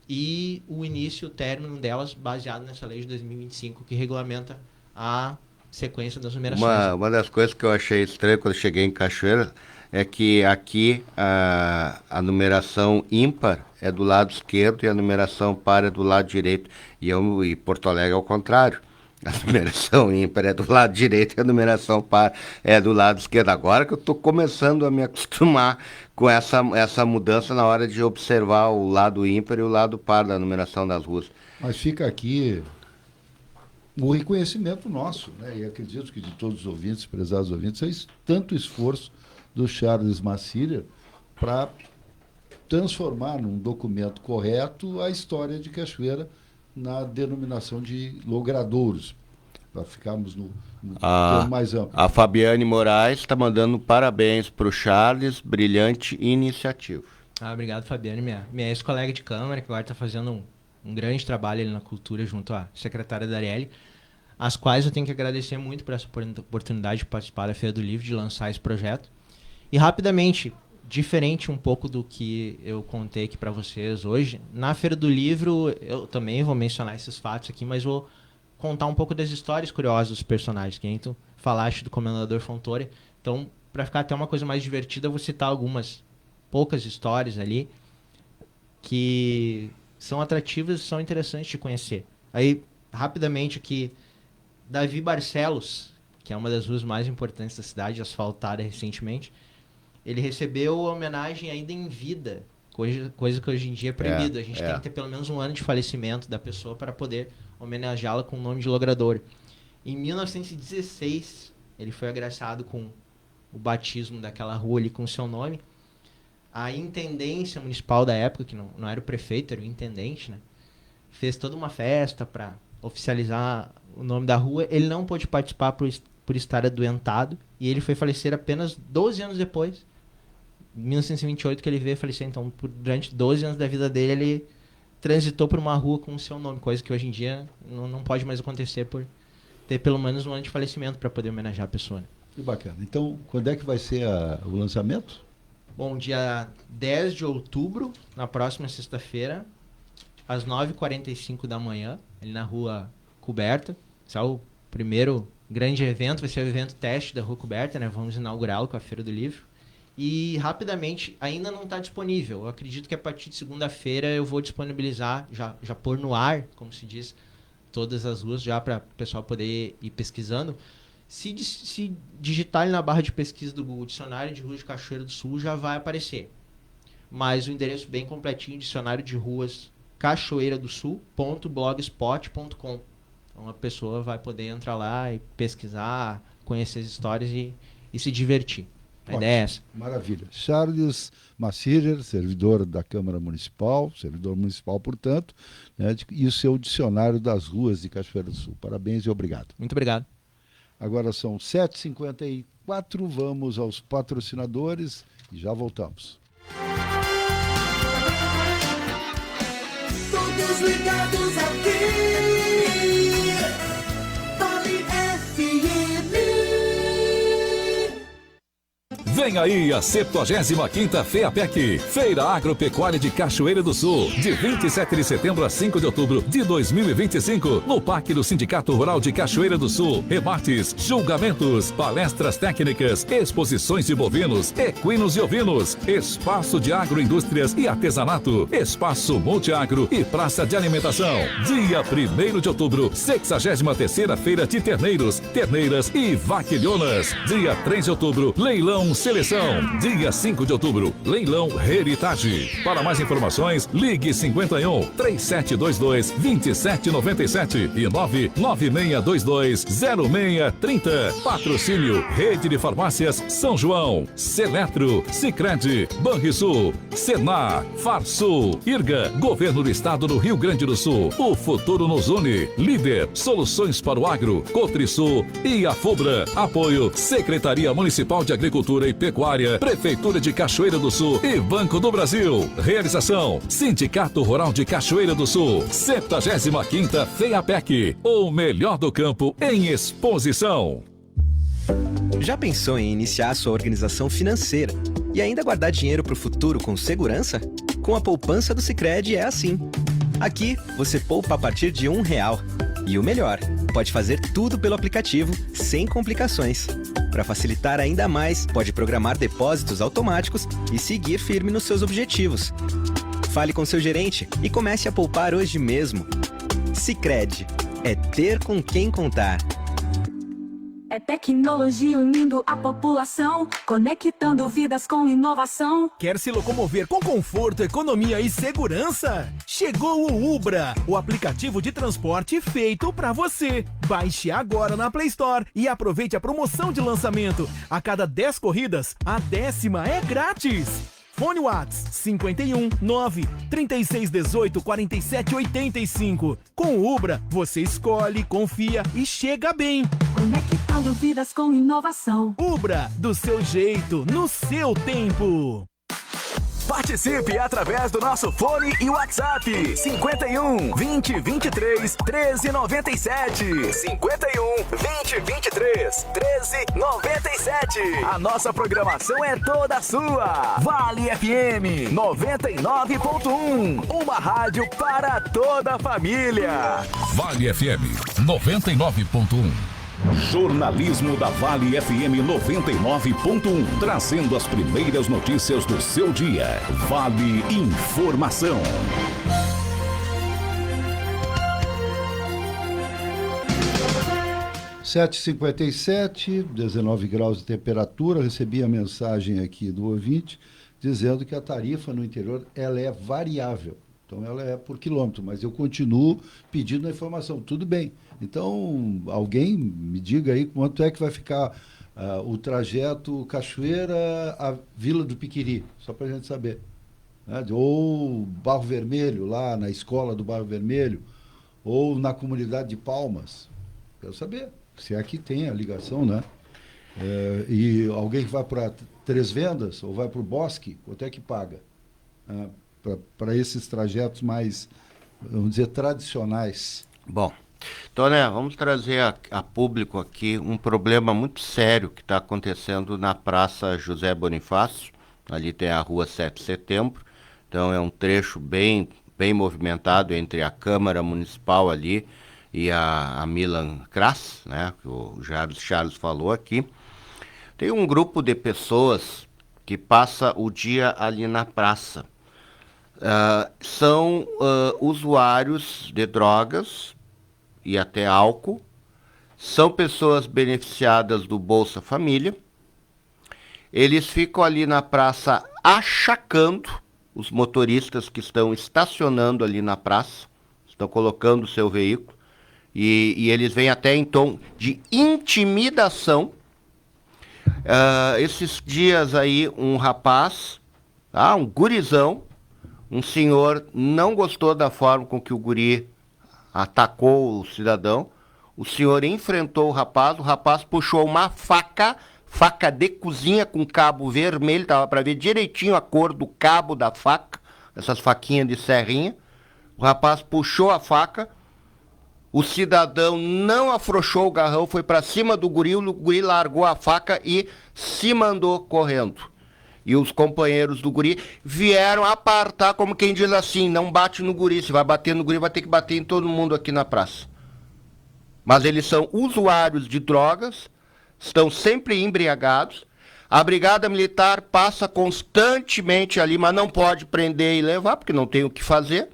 e o início e o término delas baseado nessa lei de 2025, que regulamenta a sequência das numerações. Uma das coisas que eu achei estranho quando eu cheguei em Cachoeira é que aqui a numeração ímpar é do lado esquerdo e a numeração par é do lado direito. E Porto Alegre é o contrário. A numeração ímpar é do lado direito e a numeração par é do lado esquerdo. Agora que eu estou começando a me acostumar com essa mudança na hora de observar o lado ímpar e o lado par da numeração das ruas. Mas fica aqui o reconhecimento nosso, né? E acredito que de todos os ouvintes, prezados ouvintes, é tanto esforço do Charles Massiller para transformar num documento correto a história de Cachoeira na denominação de logradouros, para ficarmos no termo mais amplo. A Fabiane Moraes está mandando parabéns para o Charles, brilhante iniciativa. Obrigado, Fabiane, minha ex-colega de Câmara, que agora está fazendo um grande trabalho ali na cultura junto à secretária Darielle, às quais eu tenho que agradecer muito por essa oportunidade de participar da Feira do Livro, de lançar esse projeto. E rapidamente, diferente um pouco do que eu contei aqui para vocês hoje, na Feira do Livro eu também vou mencionar esses fatos aqui, mas vou contar um pouco das histórias curiosas dos personagens, que tu falaste do Comendador Fontoura. Então, para ficar até uma coisa mais divertida, eu vou citar algumas poucas histórias ali que são atrativas e são interessantes de conhecer. Aí, rapidamente aqui, Davi Barcelos, que é uma das ruas mais importantes da cidade, asfaltada recentemente, ele recebeu a homenagem ainda em vida, coisa que hoje em dia é proibido. A gente tem que ter pelo menos um ano de falecimento da pessoa para poder homenageá-la com o nome de logrador. Em 1916, ele foi agraciado com o batismo daquela rua ali com o seu nome. A intendência municipal da época, que não era o prefeito, era o intendente, né, fez toda uma festa para oficializar o nome da rua. Ele não pôde participar por estar adoentado, e ele foi falecer apenas 12 anos depois, em 1928, que ele veio falecer. Então, durante 12 anos da vida dele, ele transitou por uma rua com o seu nome, coisa que hoje em dia não pode mais acontecer por ter pelo menos um ano de falecimento para poder homenagear a pessoa. Né? Que bacana. Então, quando é que vai ser o lançamento? Bom, dia 10 de outubro, na próxima sexta-feira, às 9h45 da manhã, ali na Rua Coberta. Esse é o primeiro grande evento, vai ser o evento teste da Rua Coberta, né? Vamos inaugurá-lo com a Feira do Livro. E, rapidamente, ainda não está disponível. Eu acredito que a partir de segunda-feira eu vou disponibilizar, já pôr no ar, como se diz, todas as ruas, já para o pessoal poder ir pesquisando. Se digitar ali na barra de pesquisa do Google Dicionário de Ruas de Cachoeira do Sul, já vai aparecer. Mas o endereço bem completinho, dicionário de ruas cachoeiradosul.blogspot.com. Então a pessoa vai poder entrar lá e pesquisar, conhecer as histórias e se divertir. A ideia é essa. Maravilha. Charles Massiller, servidor da Câmara Municipal, servidor municipal, portanto, né, e o seu dicionário das ruas de Cachoeira do Sul. Parabéns e obrigado. Muito obrigado. Agora são 7h54, vamos aos patrocinadores e já voltamos. Todos ligados aqui. Vem aí a 75ª FEAPEC, Feira Agropecuária de Cachoeira do Sul, de 27 de setembro a 5 de outubro de 2025, no Parque do Sindicato Rural de Cachoeira do Sul. Rebates, julgamentos, palestras técnicas, exposições de bovinos, equinos e ovinos, espaço de agroindústrias e artesanato, espaço multiagro e praça de alimentação. Dia 1º de outubro, 63ª Feira de Terneiros, Terneiras e Vaquilhonas. Dia 3 de outubro, Leilão Seleção. Dia 5 de outubro, Leilão Heritage. Para mais informações, ligue 51 3722 2797 e 99622 0630. Patrocínio Rede de Farmácias São João, Seletro, Sicredi, Banrisul, Senar, Farsul, IRGA, Governo do Estado do Rio Grande do Sul. O futuro nos une. Líder, Soluções para o Agro, Cotrisul e a FUBRA. Apoio, Secretaria Municipal de Agricultura e Pecuária, Prefeitura de Cachoeira do Sul e Banco do Brasil. Realização, Sindicato Rural de Cachoeira do Sul. 75ª FEAPEC, o melhor do campo em exposição. Já pensou em iniciar sua organização financeira e ainda guardar dinheiro para o futuro com segurança? Com a poupança do Sicredi é assim. Aqui, você poupa a partir de R$1. E o melhor, pode fazer tudo pelo aplicativo, sem complicações. Para facilitar ainda mais, pode programar depósitos automáticos e seguir firme nos seus objetivos. Fale com seu gerente e comece a poupar hoje mesmo. Sicredi, é ter com quem contar. É tecnologia unindo a população, conectando vidas com inovação. Quer se locomover com conforto, economia e segurança? Chegou o Ubra, o aplicativo de transporte feito pra você. Baixe agora na Play Store e aproveite a promoção de lançamento. A cada 10 corridas, a 10ª é grátis. Fone Whats 51 9 36 18 47 85. Com o Ubra, você escolhe, confia e chega bem. Conectando vidas com inovação. Ubra, do seu jeito, no seu tempo. Participe através do nosso fone e WhatsApp 51 20 23 13 97. 51 20 23 13 97. A nossa programação é toda sua. Vale FM 99.1. Uma rádio para toda a família. Vale FM 99.1. Jornalismo da Vale FM 99.1, trazendo as primeiras notícias do seu dia. Vale Informação. 7h57, 19 graus de temperatura. Recebi a mensagem aqui do ouvinte dizendo que a tarifa no interior ela é variável. Então ela é por quilômetro, mas eu continuo pedindo a informação. Tudo bem. Então, alguém me diga aí quanto é que vai ficar o trajeto Cachoeira à Vila do Piquiri, só para a gente saber. Né? Ou Barro Vermelho, lá na escola do Barro Vermelho, ou na comunidade de Palmas. Quero saber se é que tem a ligação, né? E alguém que vai para Três Vendas ou vai para o Bosque, quanto é que paga? Para esses trajetos mais, vamos dizer, tradicionais. Bom, então, né, vamos trazer a público aqui um problema muito sério que está acontecendo na Praça José Bonifácio. Ali tem a Rua 7 de Setembro. Então, é um trecho bem movimentado entre a Câmara Municipal ali e a Milan Kras, né, que o Charles falou aqui. Tem um grupo de pessoas que passa o dia ali na praça. São usuários de drogas e até álcool, são pessoas beneficiadas do Bolsa Família. Eles ficam ali na praça achacando os motoristas que estão estacionando ali na praça, estão colocando o seu veículo, e eles vêm até em tom de intimidação. Esses dias aí um rapaz, um gurizão, um senhor não gostou da forma com que o guri atacou o cidadão. O senhor enfrentou o rapaz puxou uma faca de cozinha com cabo vermelho, dava para ver direitinho a cor do cabo da faca, essas faquinhas de serrinha. O rapaz puxou a faca O cidadão não afrouxou o garrão, foi para cima do guri, o guri largou a faca e se mandou correndo. E os companheiros do guri vieram apartar, como quem diz assim, não bate no guri, se vai bater no guri vai ter que bater em todo mundo aqui na praça. Mas eles são usuários de drogas, estão sempre embriagados. A Brigada Militar passa constantemente ali, mas não pode prender e levar, porque não tem o que fazer.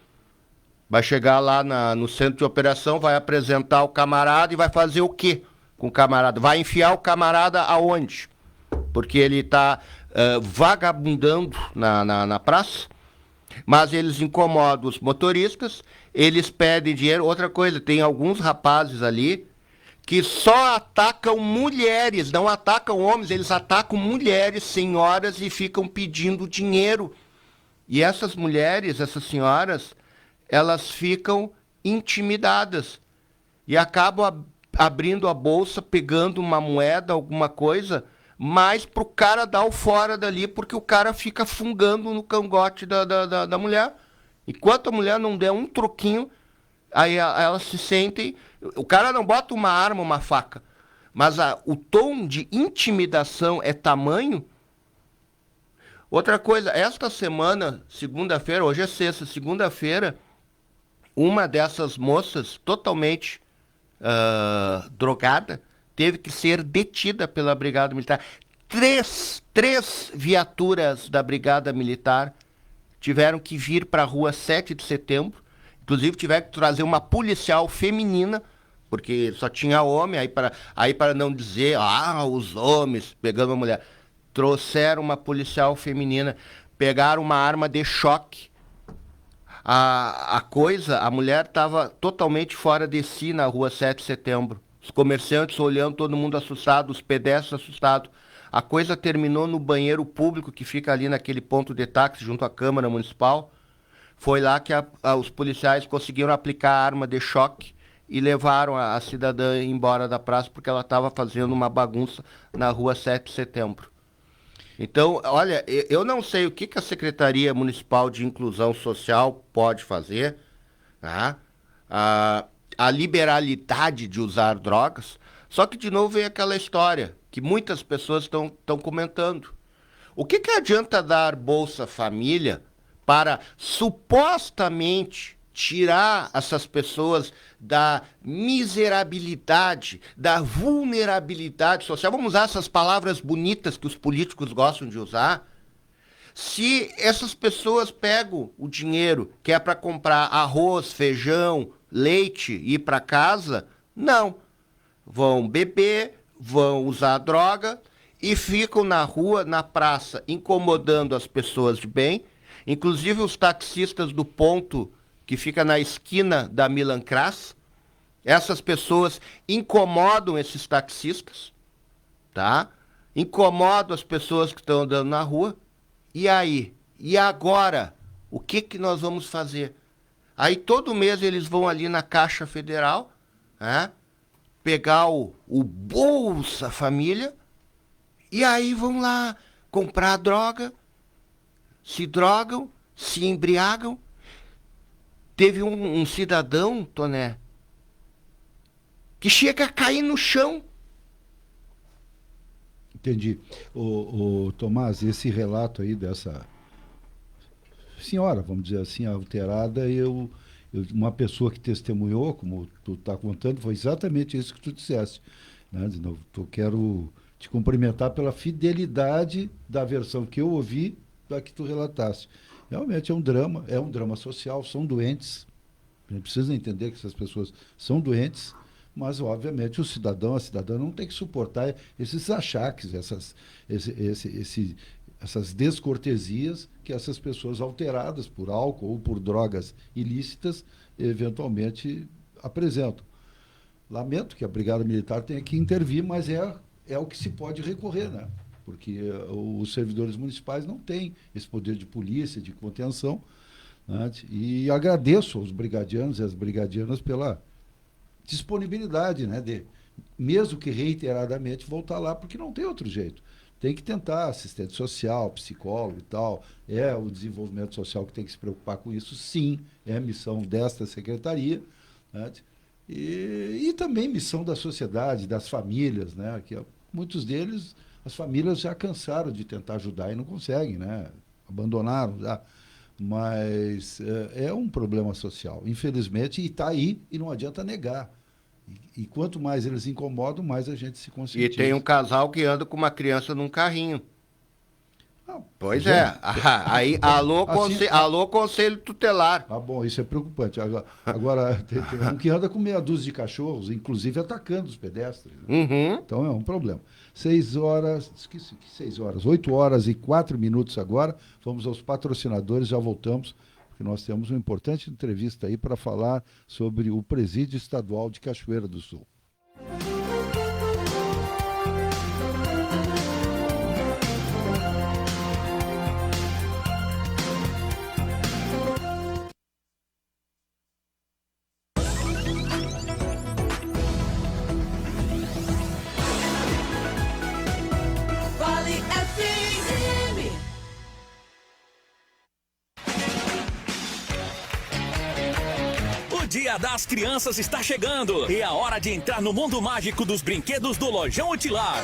Vai chegar lá no centro de operação, vai apresentar o camarada e vai fazer o quê com o camarada? Vai enfiar o camarada aonde? Porque ele está vagabundando na praça, mas eles incomodam os motoristas, eles pedem dinheiro. Outra coisa, tem alguns rapazes ali que só atacam mulheres, não atacam homens, eles atacam mulheres, senhoras, e ficam pedindo dinheiro. E essas mulheres, essas senhoras, elas ficam intimidadas e acabam abrindo a bolsa, pegando uma moeda, alguma coisa, mas pro cara dar o fora dali, porque o cara fica fungando no cangote da mulher. Enquanto a mulher não der um troquinho, aí elas se sentem... O cara não bota uma arma, uma faca, mas o tom de intimidação é tamanho. Outra coisa, esta semana, segunda-feira, hoje é sexta, segunda-feira, uma dessas moças totalmente drogada teve que ser detida pela Brigada Militar. Três viaturas da Brigada Militar tiveram que vir para a rua 7 de setembro. Inclusive tiveram que trazer uma policial feminina, porque só tinha homem, aí para não dizer, os homens pegando a mulher. Trouxeram uma policial feminina, pegaram uma arma de choque. A mulher estava totalmente fora de si na rua 7 de setembro. Os comerciantes olhando, todo mundo assustado, os pedestres assustados. A coisa terminou no banheiro público que fica ali naquele ponto de táxi junto à Câmara Municipal. Foi lá que os policiais conseguiram aplicar a arma de choque e levaram a cidadã embora da praça porque ela estava fazendo uma bagunça na rua 7 de setembro. Então, olha, eu não sei o que a Secretaria Municipal de Inclusão Social pode fazer, tá? A liberalidade de usar drogas, só que de novo vem aquela história que muitas pessoas estão comentando. O que adianta dar Bolsa Família para supostamente tirar essas pessoas da miserabilidade, da vulnerabilidade social? Vamos usar essas palavras bonitas que os políticos gostam de usar. Se essas pessoas pegam o dinheiro que é para comprar arroz, feijão, leite e ir para casa, não. Vão beber, vão usar droga e ficam na rua, na praça, incomodando as pessoas de bem. Inclusive os taxistas do ponto que fica na esquina da Milan Kras, essas pessoas incomodam esses taxistas, tá? Incomodam as pessoas que estão andando na rua. E aí? E agora? O que nós vamos fazer? Aí todo mês eles vão ali na Caixa Federal, né? Pegar o Bolsa Família, e aí vão lá comprar droga, se drogam, se embriagam. Teve um cidadão, Toné, que chega a cair no chão. Entendi. O Tomás, esse relato aí dessa senhora, vamos dizer assim, alterada, uma pessoa que testemunhou, como tu está contando, foi exatamente isso que tu disseste. Né? De novo, quero te cumprimentar pela fidelidade da versão que eu ouvi da que tu relataste. Realmente é um drama social, são doentes. A gente precisa entender que essas pessoas são doentes, mas, obviamente, a cidadã não tem que suportar esses achaques, essas descortesias que essas pessoas alteradas por álcool ou por drogas ilícitas eventualmente apresentam. Lamento que a Brigada Militar tenha que intervir, mas é o que se pode recorrer, né? Porque os servidores municipais não têm esse poder de polícia, de contenção, né? E agradeço aos brigadianos e às brigadianas pela disponibilidade, né, de, mesmo que reiteradamente, voltar lá, porque não tem outro jeito. Tem que tentar, assistente social, psicólogo e tal, o desenvolvimento social que tem que se preocupar com isso, sim, é a missão desta secretaria, né? E também missão da sociedade, das famílias, né? Que muitos deles, as famílias já cansaram de tentar ajudar e não conseguem, né? Abandonaram já. Mas é um problema social, infelizmente, e está aí e não adianta negar. E quanto mais eles incomodam, mais a gente se conscientiza. E tem um casal que anda com uma criança num carrinho. Pois gente, é. Aí, alô, conselho tutelar. Ah, bom, isso é preocupante. Agora tem um que anda com meia dúzia de cachorros, inclusive atacando os pedestres. Né? Uhum. Então é um problema. 6 horas, 8 horas e 4 minutos agora. Vamos aos patrocinadores, já voltamos, porque nós temos uma importante entrevista aí para falar sobre o Presídio Estadual de Cachoeira do Sul. Dia das Crianças está chegando e é a hora de entrar no mundo mágico dos brinquedos do Lojão Utilar.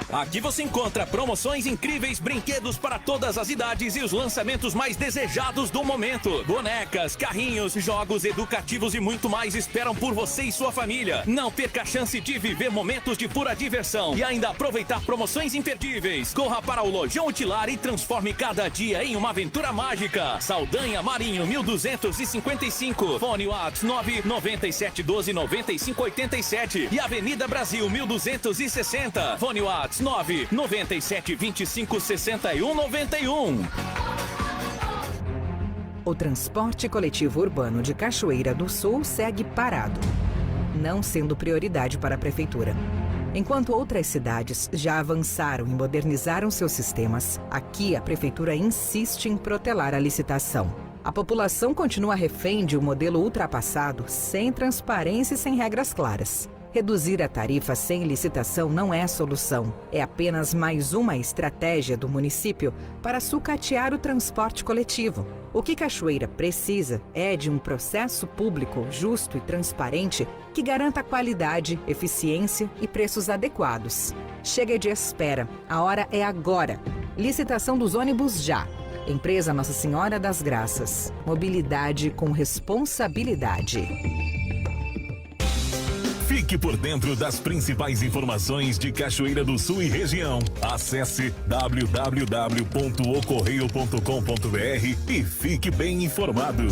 Aqui você encontra promoções incríveis, brinquedos para todas as idades e os lançamentos mais desejados do momento. Bonecas, carrinhos, jogos educativos e muito mais esperam por você e sua família. Não perca a chance de viver momentos de pura diversão e ainda aproveitar promoções imperdíveis. Corra para o Lojão Utilar e transforme cada dia em uma aventura mágica. Saldanha Marinho 1255, fone WhatsApp 997129587 e Avenida Brasil 1260, fone WhatsApp 997256191. O transporte coletivo urbano de Cachoeira do Sul segue parado, não sendo prioridade para a prefeitura. Enquanto outras cidades já avançaram e modernizaram seus sistemas, aqui a prefeitura insiste em protelar a licitação. A população continua refém de um modelo ultrapassado, sem transparência e sem regras claras. Reduzir a tarifa sem licitação não é a solução. É apenas mais uma estratégia do município para sucatear o transporte coletivo. O que Cachoeira precisa é de um processo público justo e transparente que garanta qualidade, eficiência e preços adequados. Chega de espera. A hora é agora. Licitação dos ônibus já. Empresa Nossa Senhora das Graças. Mobilidade com responsabilidade. Fique por dentro das principais informações de Cachoeira do Sul e região. Acesse www.ocorreio.com.br e fique bem informado.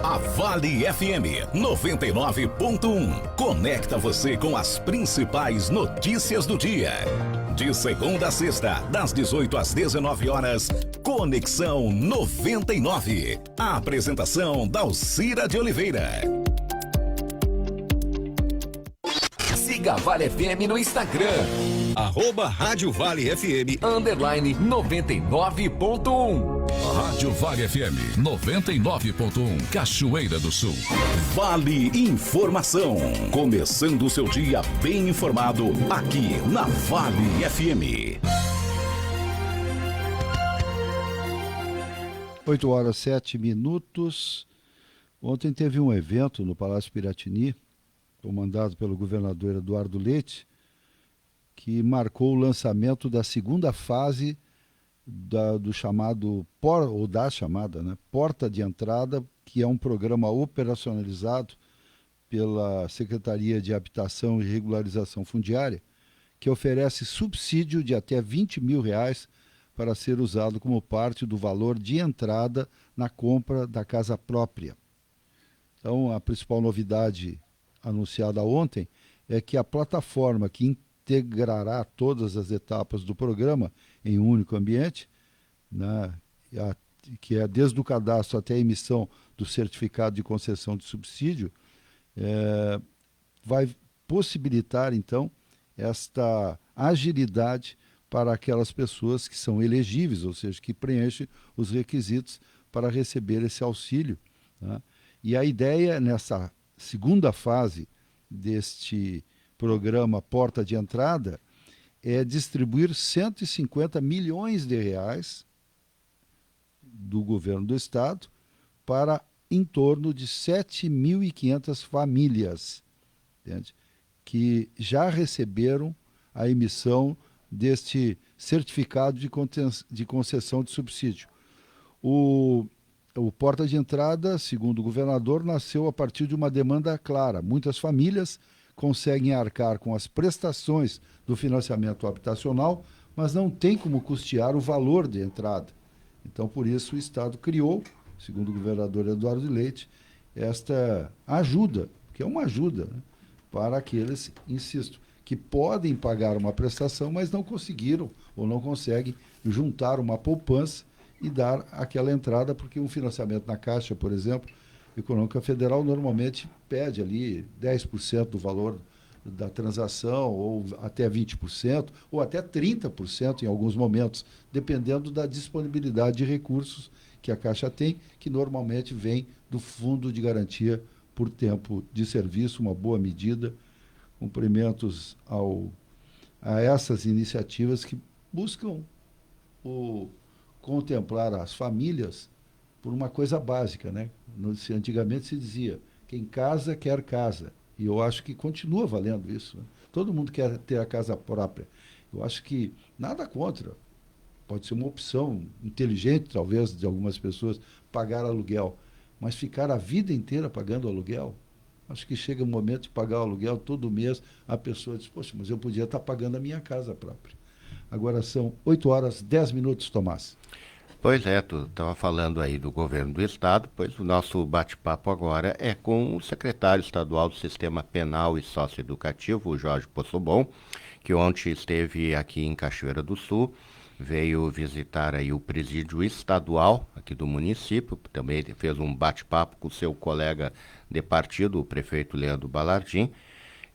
A Vale FM 99.1 conecta você com as principais notícias do dia. De segunda a sexta, das 18 às 19 horas, Conexão 99. A apresentação da Alcira de Oliveira. Siga a Vale FM no Instagram. @Rádio Vale FM _99.1. Rádio Vale FM 99.1, Cachoeira do Sul. Vale Informação. Começando o seu dia bem informado aqui na Vale FM. 8 horas 7 minutos. Ontem teve um evento no Palácio Piratini, comandado pelo governador Eduardo Leite, que marcou o lançamento da segunda fase do chamado, ou da chamada, né, Porta de Entrada, que é um programa operacionalizado pela Secretaria de Habitação e Regularização Fundiária, que oferece subsídio de até R$20 mil para ser usado como parte do valor de entrada na compra da casa própria. Então, a principal novidade anunciada ontem é que a plataforma que integrará todas as etapas do programa em um único ambiente, né, que é desde o cadastro até a emissão do certificado de concessão de subsídio, vai possibilitar, então, esta agilidade para aquelas pessoas que são elegíveis, ou seja, que preenchem os requisitos para receber esse auxílio. Né? E a ideia, nessa segunda fase deste programa Porta de Entrada, é distribuir R$150 milhões do governo do Estado para em torno de 7.500 famílias, entende? Que já receberam a emissão deste certificado de concessão de subsídio. O porta de entrada, segundo o governador, nasceu a partir de uma demanda clara. Muitas famílias conseguem arcar com as prestações do financiamento habitacional, mas não tem como custear o valor de entrada. Então, por isso, o Estado criou, segundo o governador Eduardo Leite, esta ajuda, que é uma ajuda, né, para aqueles, insisto, que podem pagar uma prestação, mas não conseguiram ou não conseguem juntar uma poupança e dar aquela entrada, porque um financiamento na Caixa, por exemplo, Econômica Federal normalmente pede ali 10% do valor da transação, ou até 20%, ou até 30% em alguns momentos, dependendo da disponibilidade de recursos que a Caixa tem, que normalmente vem do Fundo de Garantia por Tempo de Serviço, uma boa medida. Cumprimentos a essas iniciativas que buscam contemplar as famílias por uma coisa básica, né? Antigamente se dizia, quem casa quer casa, e eu acho que continua valendo isso, né? Todo mundo quer ter a casa própria. Eu acho que nada contra, pode ser uma opção inteligente, talvez, de algumas pessoas, pagar aluguel, mas ficar a vida inteira pagando aluguel, acho que chega um momento de pagar o aluguel todo mês, a pessoa diz, poxa, mas eu podia estar pagando a minha casa própria. Agora são 8h10, Tomás. Pois é, tu estava falando aí do governo do Estado, pois o nosso bate-papo agora é com o secretário estadual do Sistema Penal e Socioeducativo, o Jorge Possobon, que ontem esteve aqui em Cachoeira do Sul, veio visitar aí o presídio estadual aqui do município, também fez um bate-papo com o seu colega de partido, o prefeito Leandro Balardim,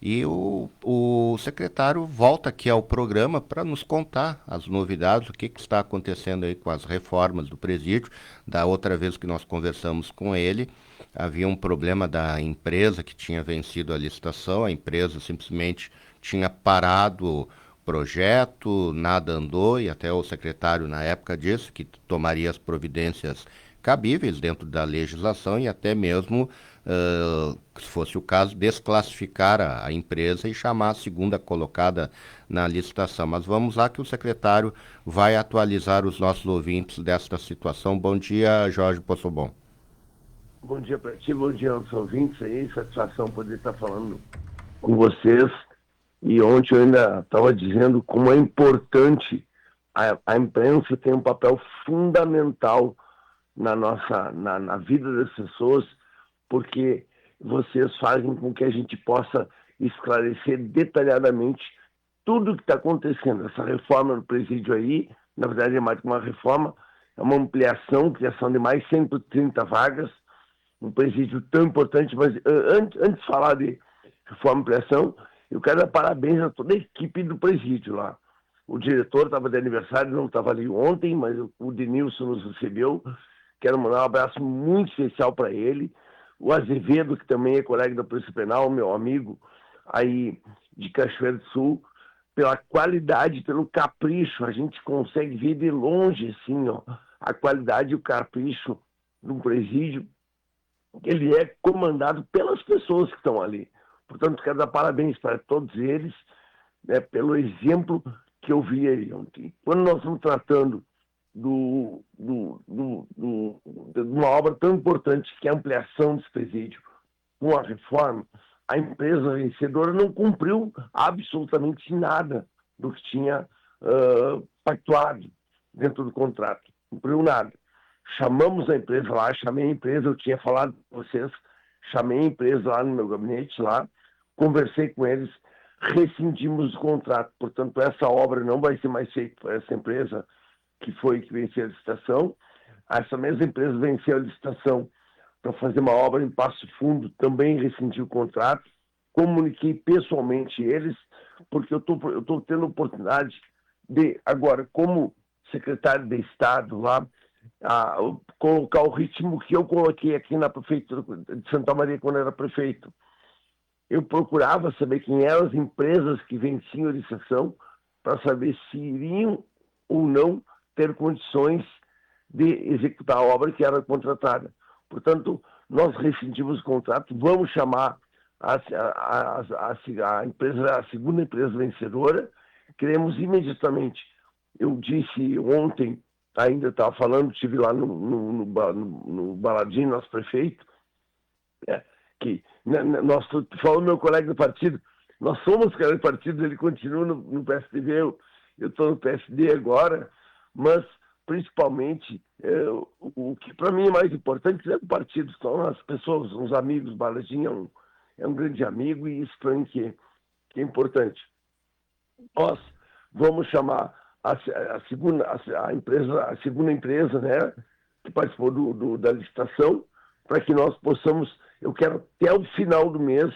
e o secretário volta aqui ao programa para nos contar as novidades, o que está acontecendo aí com as reformas do presídio. Da outra vez que nós conversamos com ele, havia um problema da empresa que tinha vencido a licitação, a empresa simplesmente tinha parado o projeto, nada andou, e até o secretário na época disse que tomaria as providências cabíveis dentro da legislação e até mesmo, se fosse o caso, desclassificar a empresa e chamar a segunda colocada na licitação. Mas vamos lá que o secretário vai atualizar os nossos ouvintes desta situação. Bom dia, Jorge Possobon. Bom dia para ti, bom dia aos ouvintes aí, satisfação poder estar falando com vocês. E ontem eu ainda estava dizendo como é importante, a imprensa tem um papel fundamental na vida das pessoas, porque vocês fazem com que a gente possa esclarecer detalhadamente tudo o que está acontecendo. Essa reforma do presídio aí, na verdade é mais que uma reforma, é uma ampliação, criação de mais 130 vagas, um presídio tão importante. Mas antes de falar de reforma e ampliação, eu quero dar parabéns a toda a equipe do presídio lá. O diretor estava de aniversário, não estava ali ontem, mas o Denilson nos recebeu. Quero mandar um abraço muito especial para ele. O Azevedo, que também é colega da Polícia Penal, meu amigo aí de Cachoeira do Sul, pela qualidade, pelo capricho. A gente consegue ver de longe, assim, ó, a qualidade e o capricho de um presídio. Ele é comandado pelas pessoas que estão ali. Portanto, quero dar parabéns para todos eles, né, pelo exemplo que eu vi aí ontem. Quando nós estamos tratando de uma obra tão importante que é a ampliação desse presídio, com a reforma, a empresa vencedora não cumpriu absolutamente nada do que tinha pactuado dentro do contrato. Não cumpriu nada. Chamamos a empresa lá, chamei a empresa, eu tinha falado com vocês, chamei a empresa lá no meu gabinete, lá, conversei com eles, rescindimos o contrato. Portanto, essa obra não vai ser mais feita por essa empresa que venceu a licitação. Essa mesma empresa venceu a licitação para fazer uma obra em Passo Fundo, também rescindiu o contrato. Comuniquei pessoalmente eles, porque eu estou tendo oportunidade de, agora, como secretário de Estado lá, colocar o ritmo que eu coloquei aqui na prefeitura de Santa Maria quando era prefeito. Eu procurava saber quem eram as empresas que venciam a licitação para saber se iriam ou não ter condições de executar a obra que era contratada. Portanto, nós rescindimos o contrato, vamos chamar a empresa, a segunda empresa vencedora, queremos imediatamente. Eu disse ontem, ainda estava falando, estive lá no Baladinho, nosso prefeito, que nós, falou meu colega do partido, nós somos colegas do partido, ele continua no PSDB, eu estou no PSD agora, mas principalmente o que para mim é mais importante é o partido, são as pessoas, os amigos. Baladinho é um grande amigo e isso para mim que é importante. Nós vamos chamar a segunda empresa, né, que participou da licitação, para que nós possamos, eu quero até o final do mês,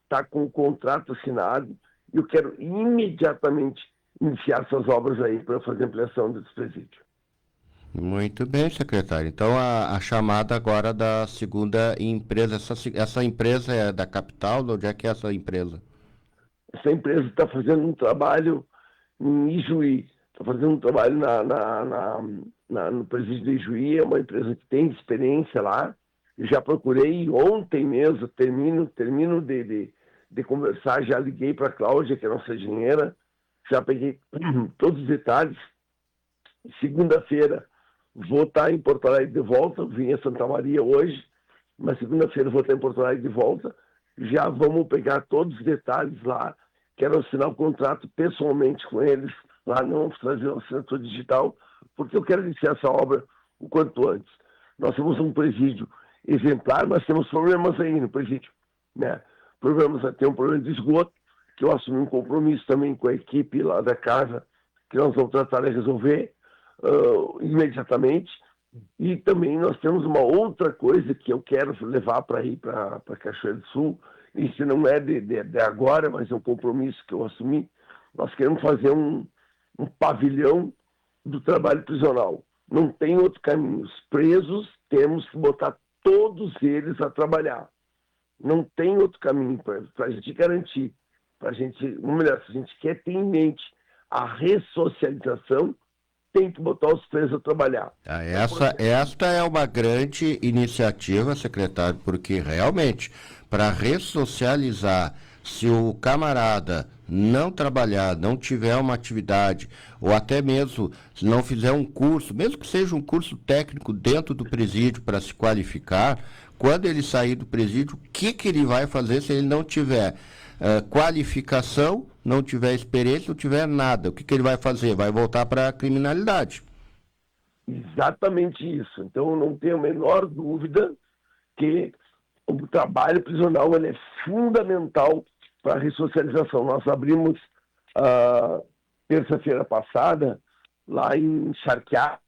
estar com o contrato assinado, e eu quero imediatamente iniciar essas obras aí para fazer ampliação desse presídio. Muito bem, secretário. Então, a chamada agora da segunda empresa, essa empresa é da capital? De onde é que é essa empresa? Essa empresa está fazendo um trabalho em Ijuí, está fazendo um trabalho no presídio de Ijuí, é uma empresa que tem experiência lá. Eu já procurei ontem mesmo, termino de conversar, já liguei para a Cláudia, que é a nossa engenheira, já peguei todos os detalhes. Segunda-feira vou estar em Porto Alegre de volta, vim a Santa Maria hoje, mas segunda-feira vou estar em Porto Alegre de volta, já vamos pegar todos os detalhes lá, quero assinar o contrato pessoalmente com eles, lá não vamos trazer uma assinatura digital, porque eu quero iniciar essa obra o quanto antes. Nós temos um presídio exemplar, mas temos problemas aí no presídio, né? Tem um problema de esgoto, que eu assumi um compromisso também com a equipe lá da casa, que nós vamos tratar de resolver imediatamente. E também nós temos uma outra coisa que eu quero levar para ir para Cachoeira do Sul. Isso não é de agora, mas é um compromisso que eu assumi. Nós queremos fazer um pavilhão do trabalho prisional. Não tem outro caminho. Os presos temos que botar todos eles a trabalhar. Não tem outro caminho para a gente garantir. Ou melhor, se a gente quer ter em mente a ressocialização, tem que botar os presos a trabalhar. Esta é uma grande iniciativa, secretário, porque realmente, para ressocializar, se o camarada não trabalhar, não tiver uma atividade, ou até mesmo se não fizer um curso, mesmo que seja um curso técnico dentro do presídio para se qualificar, quando ele sair do presídio, o que ele vai fazer se ele não tiver qualificação, não tiver experiência, não tiver nada? O que ele vai fazer? Vai voltar para a criminalidade. Exatamente isso. Então, eu não tenho a menor dúvida que o trabalho prisional ele é fundamental para a ressocialização. Nós abrimos terça-feira passada, lá em Charqueadas.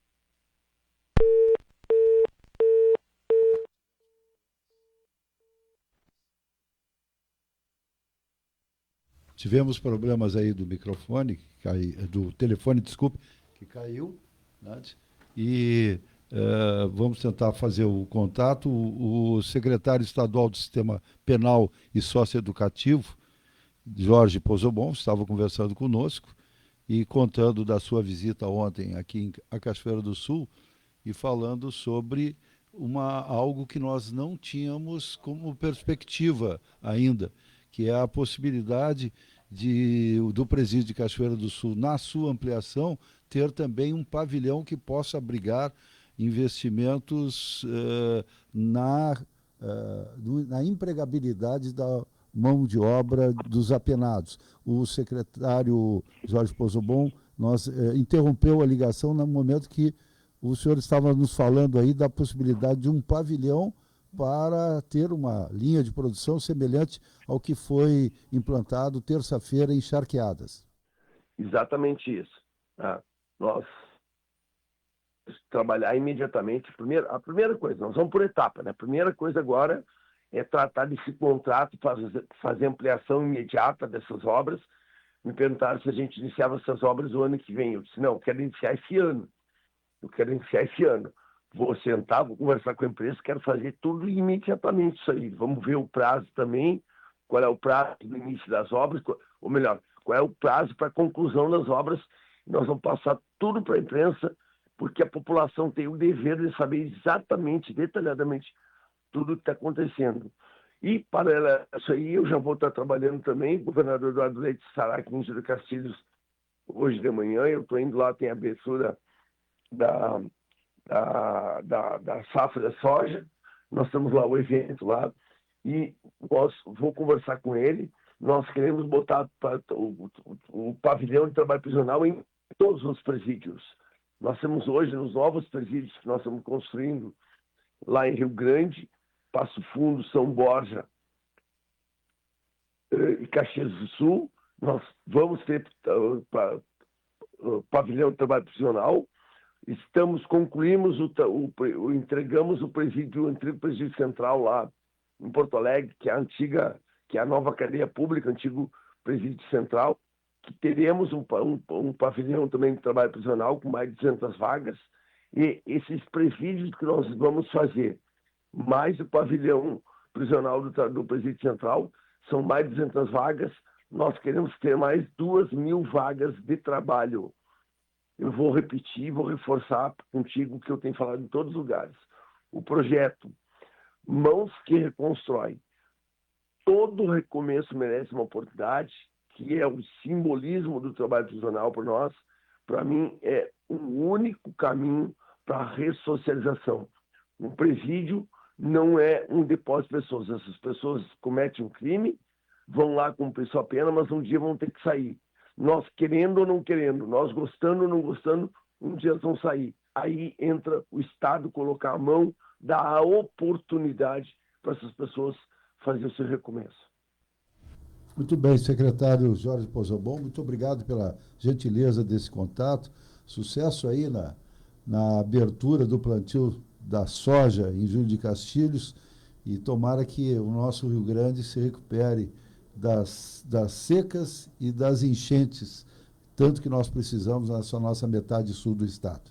Tivemos problemas aí do microfone, do telefone, desculpe, que caiu, né? E vamos tentar fazer o contato. O secretário estadual do Sistema Penal e Socioeducativo, Jorge Pozobon, estava conversando conosco e contando da sua visita ontem aqui em Cachoeira do Sul e falando sobre algo que nós não tínhamos como perspectiva ainda, que é a possibilidade do presídio de Cachoeira do Sul, na sua ampliação, ter também um pavilhão que possa abrigar investimentos na empregabilidade da mão de obra dos apenados. O secretário Jorge Pozobon interrompeu a ligação no momento que o senhor estava nos falando aí da possibilidade de um pavilhão para ter uma linha de produção semelhante ao que foi implantado terça-feira em Charqueadas. Exatamente isso. Nós trabalhar imediatamente. A primeira coisa, nós vamos por etapa, né? A primeira coisa agora é tratar desse contrato, fazer ampliação imediata dessas obras. Me perguntaram se a gente iniciava essas obras o ano que vem. Eu disse, não, eu quero iniciar esse ano. Vou sentar, vou conversar com a empresa, quero fazer tudo imediatamente isso aí. Vamos ver o prazo também, qual é o prazo do início das obras, ou melhor, qual é o prazo para a conclusão das obras. Nós vamos passar tudo para a imprensa porque a população tem o dever de saber exatamente, detalhadamente, tudo o que está acontecendo. E, paralelo a isso aí, eu já vou estar trabalhando também. O governador Eduardo Leite estará aqui em Júlio Castilhos hoje de manhã. Eu estou indo lá, tem a abertura da safra de soja. Nós temos lá o evento lá e vou conversar com ele. Nós queremos botar o pavilhão de trabalho prisional em todos os presídios. Nós temos hoje, nos novos presídios que nós estamos construindo lá em Rio Grande, Passo Fundo, São Borja e Caxias do Sul, nós vamos ter pavilhão de trabalho prisional. Concluímos, entregamos o antigo presídio central lá em Porto Alegre, que é a nova cadeia pública, antigo presídio central, que teremos um pavilhão também de trabalho prisional com mais de 200 vagas. E esses presídios que nós vamos fazer, mais o pavilhão prisional do presídio central, são mais de 200 vagas. Nós queremos ter mais 2.000 vagas de trabalho. Eu vou repetir, vou reforçar contigo o que eu tenho falado em todos os lugares. O projeto Mãos que Reconstrói. Todo recomeço merece uma oportunidade, que é o simbolismo do trabalho prisional para nós. Para mim, é o único caminho para a ressocialização. Um presídio não é um depósito de pessoas. Essas pessoas cometem um crime, vão lá cumprir sua pena, mas um dia vão ter que sair. Nós querendo ou não querendo, nós gostando ou não gostando, um dia eles vão sair. Aí entra o Estado colocar a mão, dar a oportunidade para essas pessoas fazerem o seu recomeço. Muito bem, secretário Jorge Pozzobon, muito obrigado pela gentileza desse contato. Sucesso aí na abertura do plantio da soja em Júlio de Castilhos e tomara que o nosso Rio Grande se recupere das secas e das enchentes, tanto que nós precisamos nessa nossa metade sul do estado.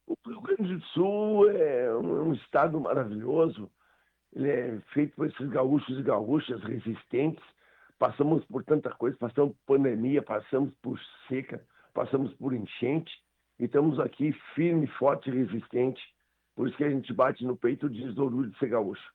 O Rio Grande do Sul é um estado maravilhoso, ele é feito por esses gaúchos e gaúchas resistentes. Passamos por tanta coisa, passamos por pandemia, passamos por seca, passamos por enchente e estamos aqui firme, forte e resistente. Por isso que a gente bate no peito e diz orgulho de ser gaúcho.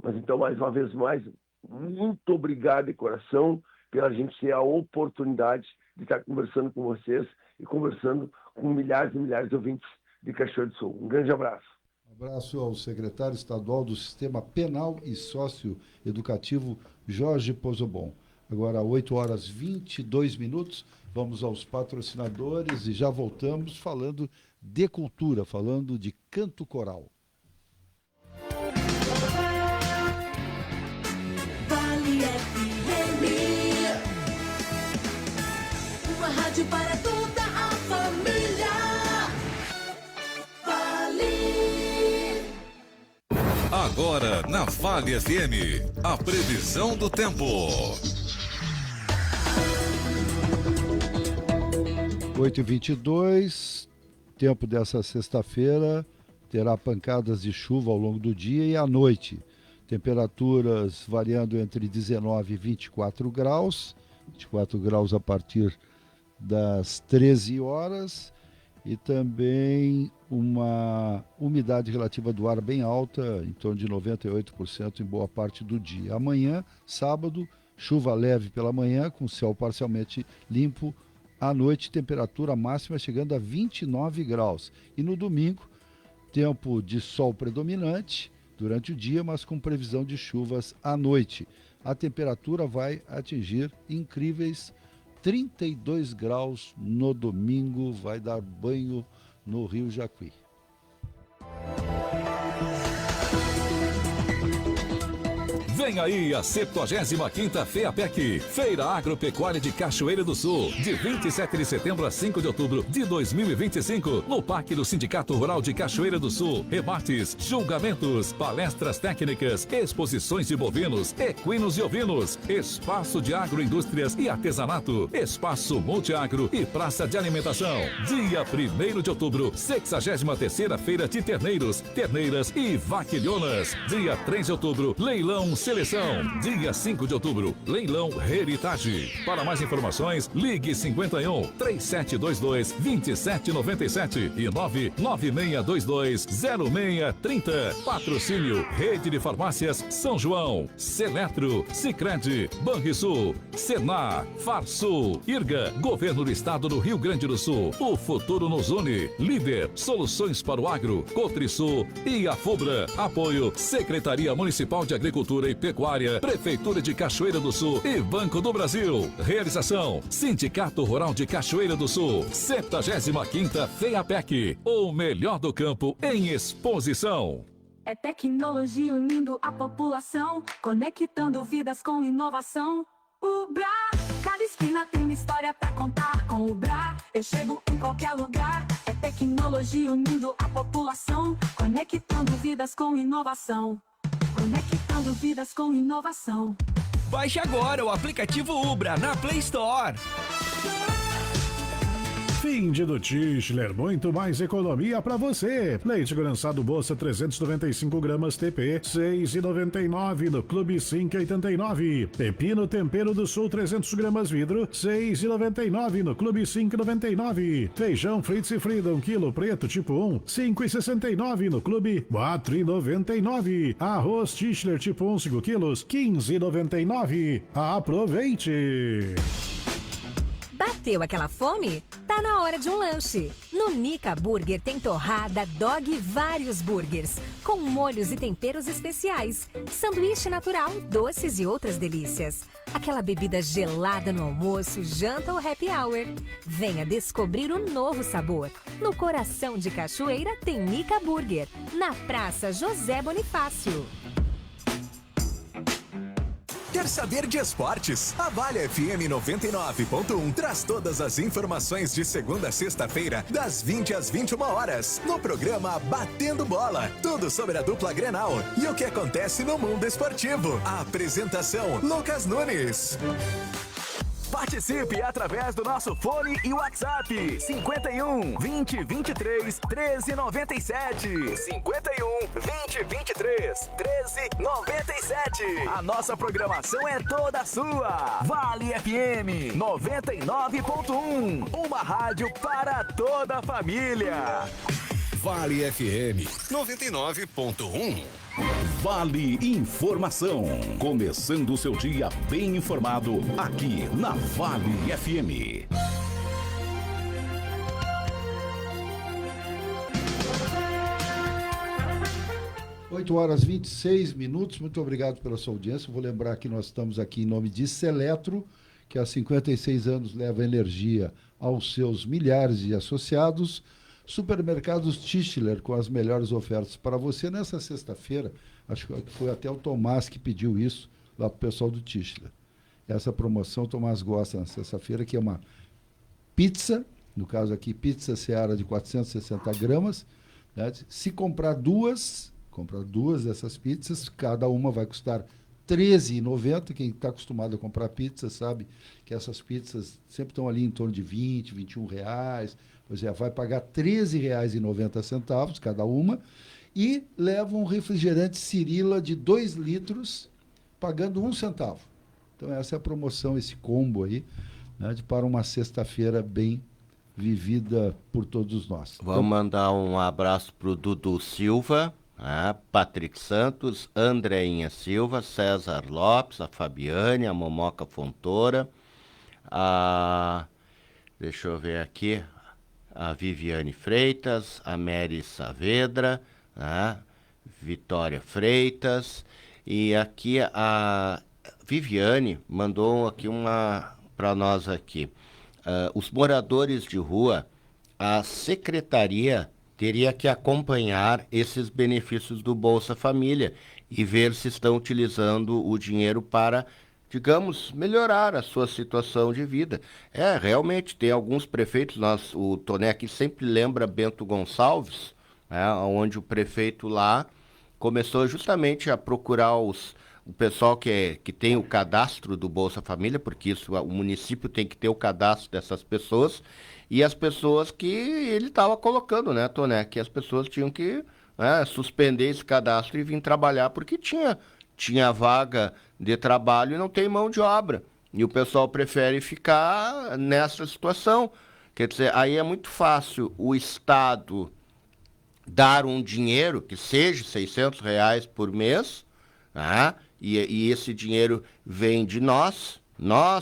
Mas então, mais uma vez mais, muito obrigado de coração pela gente ter a oportunidade de estar conversando com vocês e conversando com milhares e milhares de ouvintes de Cachoeira do Sul. Um grande abraço. Um abraço ao secretário estadual do Sistema Penal e Socioeducativo, Jorge Pozzobon. Agora, 8h22, vamos aos patrocinadores e já voltamos falando de cultura, falando de canto coral. Vale FM, uma rádio para toda a família. Vale. Agora na Vale FM, a previsão do tempo. 8h22, tempo dessa sexta-feira terá pancadas de chuva ao longo do dia e à noite. Temperaturas variando entre 19 e 24 graus, 24 graus a partir das 13 horas e também uma umidade relativa do ar bem alta, em torno de 98% em boa parte do dia. Amanhã, sábado, chuva leve pela manhã, com céu parcialmente limpo. À noite, temperatura máxima chegando a 29 graus. E no domingo, tempo de sol predominante durante o dia, mas com previsão de chuvas à noite. A temperatura vai atingir incríveis 32 graus no domingo, vai dar banho no Rio Jacuí. Vem aí a 75ª FEAPEC, Feira Agropecuária de Cachoeira do Sul, de 27 de setembro a 5 de outubro de 2025, no Parque do Sindicato Rural de Cachoeira do Sul. Rebates, julgamentos, palestras técnicas, exposições de bovinos, equinos e ovinos, espaço de agroindústrias e artesanato, espaço multiagro e praça de alimentação. Dia 1º de outubro, 63ª Feira de Terneiros, Terneiras e Vaquilhonas. Dia 3 de outubro, leilão Eleição, dia 5 de outubro, leilão Heritage. Para mais informações, ligue 51 3722 2797 e 99622 0630. Patrocínio Rede de Farmácias São João, Seletro, Sicredi, Banrisul, Senar, Farsul, Irga, Governo do Estado do Rio Grande do Sul. O futuro nos une. Líder, Soluções para o Agro, Cotrisul e a FUBRA. Apoio, Secretaria Municipal de Agricultura e Pecuária, Prefeitura de Cachoeira do Sul e Banco do Brasil. Realização, Sindicato Rural de Cachoeira do Sul, 75ª FEAPEC, o melhor do campo em exposição. É tecnologia unindo a população, conectando vidas com inovação. Ubra, cada esquina tem uma história pra contar. Com o Ubra, eu chego em qualquer lugar. É tecnologia unindo a população, conectando vidas com inovação. Conectando vidas com inovação. Baixe agora o aplicativo Ubra na Play Store. Fim do Tischler, muito mais economia para você. Leite condensado Bolsa 395 gramas TP, 6,99 no Clube 5,89. Pepino Tempero do Sul 300 gramas vidro, 6,99 no Clube 5,99. Feijão Fritz e Freedom quilo preto tipo 1, 5,69 no Clube 4,99. Arroz Tischler tipo 1 5 quilos, 15,99. Aproveite! Bateu aquela fome? Tá na hora de um lanche. No Nica Burger tem torrada, dog e vários burgers, com molhos e temperos especiais, sanduíche natural, doces e outras delícias. Aquela bebida gelada no almoço, janta ou happy hour. Venha descobrir o novo sabor. No coração de Cachoeira tem Nica Burger, na Praça José Bonifácio. Quer saber de esportes? A Vale FM 99.1 traz todas as informações de segunda a sexta-feira, das 20 às 21 horas, no programa Batendo Bola. Tudo sobre a dupla Grenal e o que acontece no mundo esportivo. A apresentação, Lucas Nunes. Participe através do nosso fone e WhatsApp 51 20 23 13 97. 51 20 23 13 97. A nossa programação é toda sua. Vale FM 99.1, uma rádio para toda a família. Vale FM 99.1. Vale Informação. Começando o seu dia bem informado aqui na Vale FM. 8h26. Muito obrigado pela sua audiência. Vou lembrar que nós estamos aqui em nome de Seletro, que há 56 anos leva energia aos seus milhares de associados. Supermercados Tischler, com as melhores ofertas para você nessa sexta-feira. Acho que foi até o Tomás que pediu isso lá para o pessoal do Tischler. Essa promoção o Tomás gosta na sexta-feira, que é uma pizza, no caso aqui, pizza Seara de 460 gramas. Né? Se comprar duas dessas pizzas, cada uma vai custar R$ 13,90. Quem está acostumado a comprar pizza sabe que essas pizzas sempre estão ali em torno de R$ 20, R$ 21. Pois é, vai pagar R$ 13,90 cada uma e leva um refrigerante Cirila de 2 litros, pagando 1 centavo. Então essa é a promoção, esse combo aí, né, para uma sexta-feira bem vivida por todos nós. Vamos mandar um abraço para o Dudu Silva, Patrick Santos, Andreinha Silva, César Lopes, a Fabiane, a Momoca Fontoura, deixa eu ver aqui, a Viviane Freitas, a Mary Saavedra, Vitória Freitas, e aqui a Viviane mandou aqui uma para nós aqui. Os moradores de rua, a secretaria teria que acompanhar esses benefícios do Bolsa Família e ver se estão utilizando o dinheiro para, digamos, melhorar a sua situação de vida. Realmente, tem alguns prefeitos, o Toné aqui sempre lembra Bento Gonçalves, onde o prefeito lá começou justamente a procurar o pessoal que tem o cadastro do Bolsa Família, porque o município tem que ter o cadastro dessas pessoas, e as pessoas que ele estava colocando, né, Toné, que as pessoas tinham que suspender esse cadastro e vir trabalhar, porque tinha tinha vaga de trabalho e não tem mão de obra. E o pessoal prefere ficar nessa situação. Quer dizer, aí é muito fácil o Estado dar um dinheiro, que seja R$600 por mês, né? E esse dinheiro vem de nós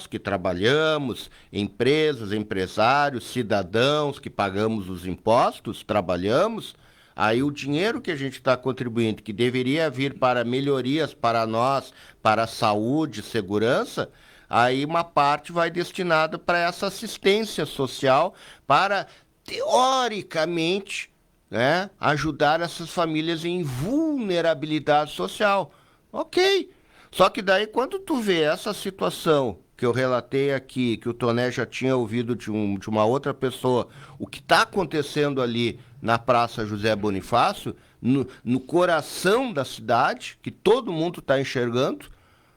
que trabalhamos, empresas, empresários, cidadãos que pagamos os impostos, trabalhamos. Aí o dinheiro que a gente está contribuindo, que deveria vir para melhorias para nós, para a saúde, segurança, aí uma parte vai destinada para essa assistência social, para, teoricamente, né, ajudar essas famílias em vulnerabilidade social. Ok. Só que daí, quando tu vê essa situação que eu relatei aqui, que o Toné já tinha ouvido de uma outra pessoa, o que está acontecendo ali na Praça José Bonifácio, no coração da cidade, que todo mundo está enxergando,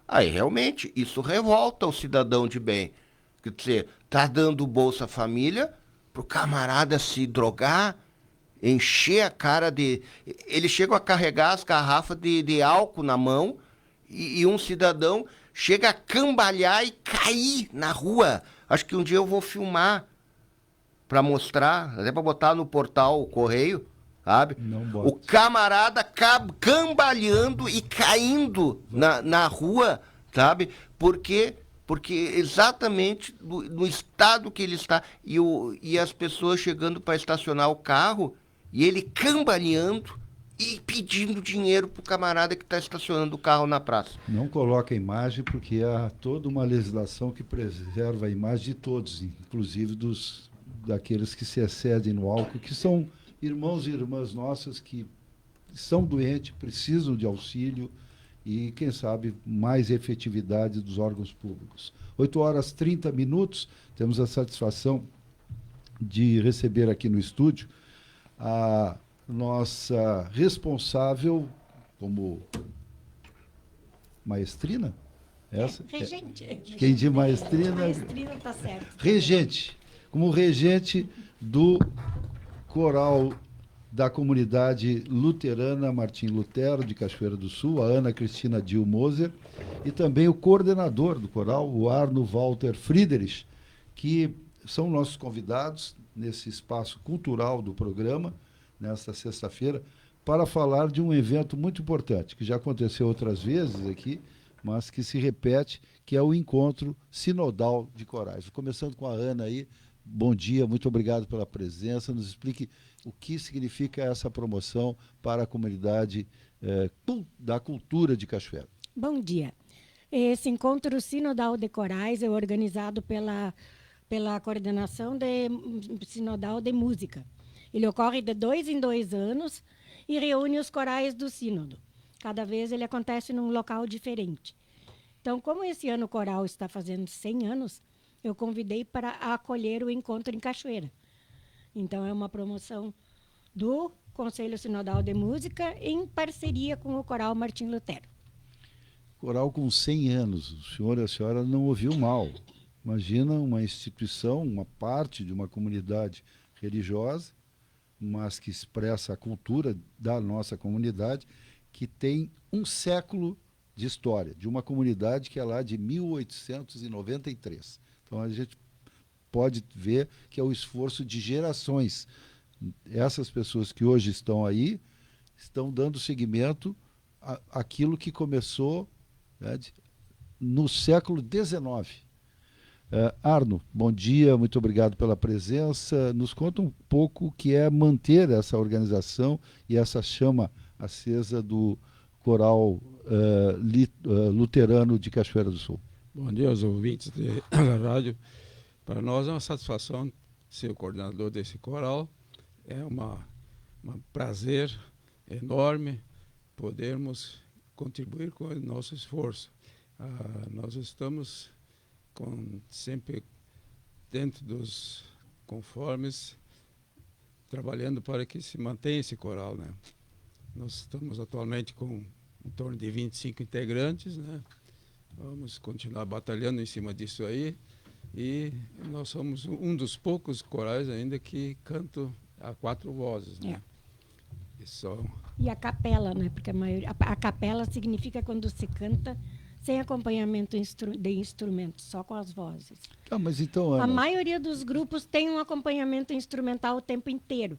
aí realmente isso revolta o cidadão de bem. Quer dizer, tá dando Bolsa Família pro camarada se drogar, encher a cara de... Eles chegam a carregar as garrafas de álcool na mão e um cidadão chega a cambalhar e cair na rua. Acho que um dia eu vou filmar para mostrar, até para botar no portal o Correio, sabe? O camarada cambalhando e caindo na rua, sabe? Porque exatamente no estado que ele está, e as pessoas chegando para estacionar o carro, e ele cambaleando e pedindo dinheiro para o camarada que está estacionando o carro na praça. Não coloca a imagem porque há toda uma legislação que preserva a imagem de todos, inclusive daqueles que se excedem no álcool, que são irmãos e irmãs nossas que são doentes, precisam de auxílio e, quem sabe, mais efetividade dos órgãos públicos. 8h30, temos a satisfação de receber aqui no estúdio a nossa responsável como maestrina? Essa? Regente. Quem de maestrina? Maestrina tá certo. Regente. Como regente do coral da comunidade luterana Martim Lutero, de Cachoeira do Sul, a Ana Cristina Dil Moser, e também o coordenador do coral, o Arno Walter Friedrich, que são nossos convidados nesse espaço cultural do programa, nesta sexta-feira, para falar de um evento muito importante, que já aconteceu outras vezes aqui, mas que se repete, que é o Encontro Sinodal de Corais. Começando com a Ana aí, bom dia, muito obrigado pela presença. Nos explique o que significa essa promoção para a comunidade da cultura de Cachoeira. Bom dia. Esse Encontro Sinodal de Corais é organizado pela Coordenação Sinodal de Música. Ele ocorre de 2 em 2 anos e reúne os corais do Sínodo. Cada vez ele acontece num local diferente. Então, como esse ano o coral está fazendo 100 anos, eu convidei para acolher o encontro em Cachoeira. Então, é uma promoção do Conselho Sinodal de Música em parceria com o Coral Martim Lutero. Coral com 100 anos. O senhor e a senhora não ouviu mal. Imagina uma instituição, uma parte de uma comunidade religiosa, mas que expressa a cultura da nossa comunidade, que tem um século de história, de uma comunidade que é lá de 1893. Então, a gente pode ver que é o esforço de gerações. Essas pessoas que hoje estão aí estão dando seguimento àquilo que começou, né, no século XIX. Arno, bom dia, muito obrigado pela presença. Nos conta um pouco o que é manter essa organização e essa chama acesa do coral luterano de Cachoeira do Sul. Bom dia aos ouvintes da rádio. Para nós é uma satisfação ser o coordenador desse coral. É um prazer enorme podermos contribuir com o nosso esforço. Nós estamos sempre dentro dos conformes, trabalhando para que se mantenha esse coral, né? Nós estamos atualmente com em torno de 25 integrantes, né? Vamos continuar batalhando em cima disso aí, e nós somos um dos poucos corais ainda que cantam a 4 vozes, né? E só e a capela, né? Porque a capela significa quando se canta sem acompanhamento de instrumentos, só com as vozes. Mas então, A Ana, maioria dos grupos tem um acompanhamento instrumental o tempo inteiro.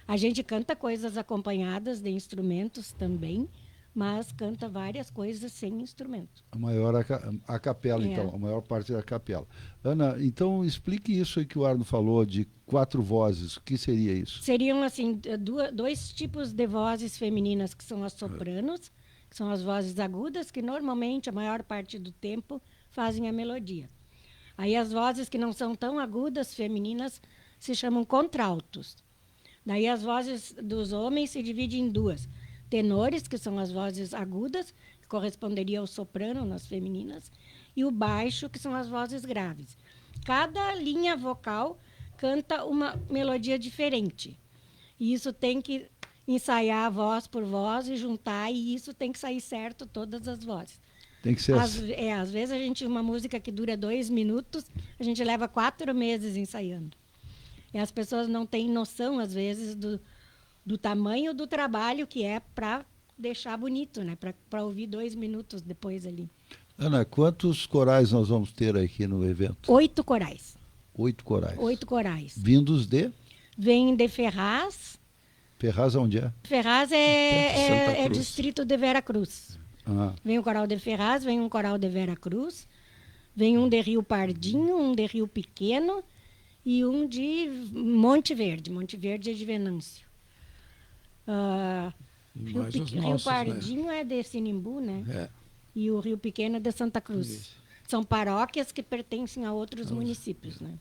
A gente canta coisas acompanhadas de instrumentos também, mas canta várias coisas sem instrumento. a capela, então, a maior parte da capela. Ana, então explique isso aí que o Arno falou de 4 vozes. O que seria isso? Seriam, assim, dois tipos de vozes femininas, que são as sopranos, que são as vozes agudas, que normalmente, a maior parte do tempo, fazem a melodia. Aí as vozes que não são tão agudas, femininas, se chamam contraltos. Daí as vozes dos homens se dividem em 2. Tenores, que são as vozes agudas, que corresponderia ao soprano nas femininas, e o baixo, que são as vozes graves. Cada linha vocal canta uma melodia diferente. E isso tem que ensaiar voz por voz e juntar, e isso tem que sair certo, todas as vozes. Tem que ser às vezes uma música que dura 2 minutos, a gente leva 4 meses ensaiando. E as pessoas não têm noção, às vezes, do tamanho do trabalho que é para deixar bonito, né? Para ouvir 2 minutos depois ali. Ana, quantos corais nós vamos ter aqui no evento? 8 corais. 8 corais. 8 corais. Vindos de? Vêm de Ferraz. Ferraz onde é? Ferraz é distrito de Veracruz. Vem o coral de Ferraz, vem um coral de Veracruz, vem um de Rio Pardinho, um de Rio Pequeno e um de Monte Verde. Monte Verde é de Venâncio. Rio Pardinho, né? É de Sinimbu, né? É. E o Rio Pequeno é de Santa Cruz. Isso. São paróquias que pertencem a outros municípios, né?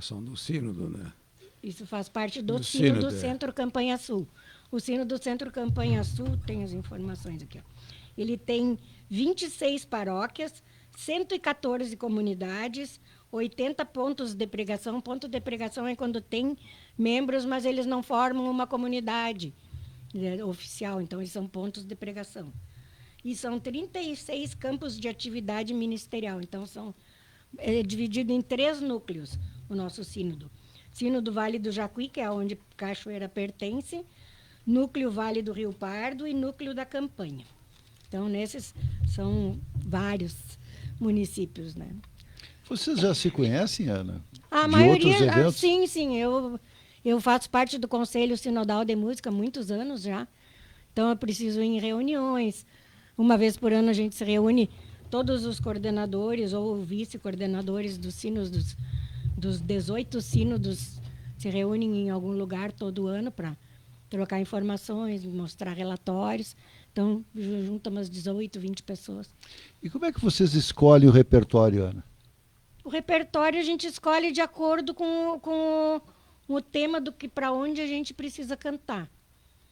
São do Sínodo, né? Isso faz parte do Sínodo do Centro Campanha Sul. O Sínodo do Centro Campanha Sul, tem as informações aqui, ó. Ele tem 26 paróquias, 114 comunidades, 80 pontos de pregação. Ponto de pregação é quando tem membros, mas eles não formam uma comunidade oficial, então eles são pontos de pregação. E são 36 campos de atividade ministerial, então é dividido em 3 núcleos o nosso sínodo. Sínodo Vale do Jacuí, que é onde Cachoeira pertence, Núcleo Vale do Rio Pardo e Núcleo da Campanha. Então, nesses são vários municípios, né? Vocês já se conhecem, Ana? A maioria, sim. Eu faço parte do Conselho Sinodal de Música há muitos anos já. Então, eu preciso ir em reuniões. Uma vez por ano a gente se reúne, todos os coordenadores ou vice-coordenadores dos sínodos, dos 18 sínodos, se reúnem em algum lugar todo ano para trocar informações, mostrar relatórios. Então, junta umas 18, 20 pessoas. E como é que vocês escolhem o repertório, Ana? O repertório a gente escolhe de acordo com o tema para onde a gente precisa cantar.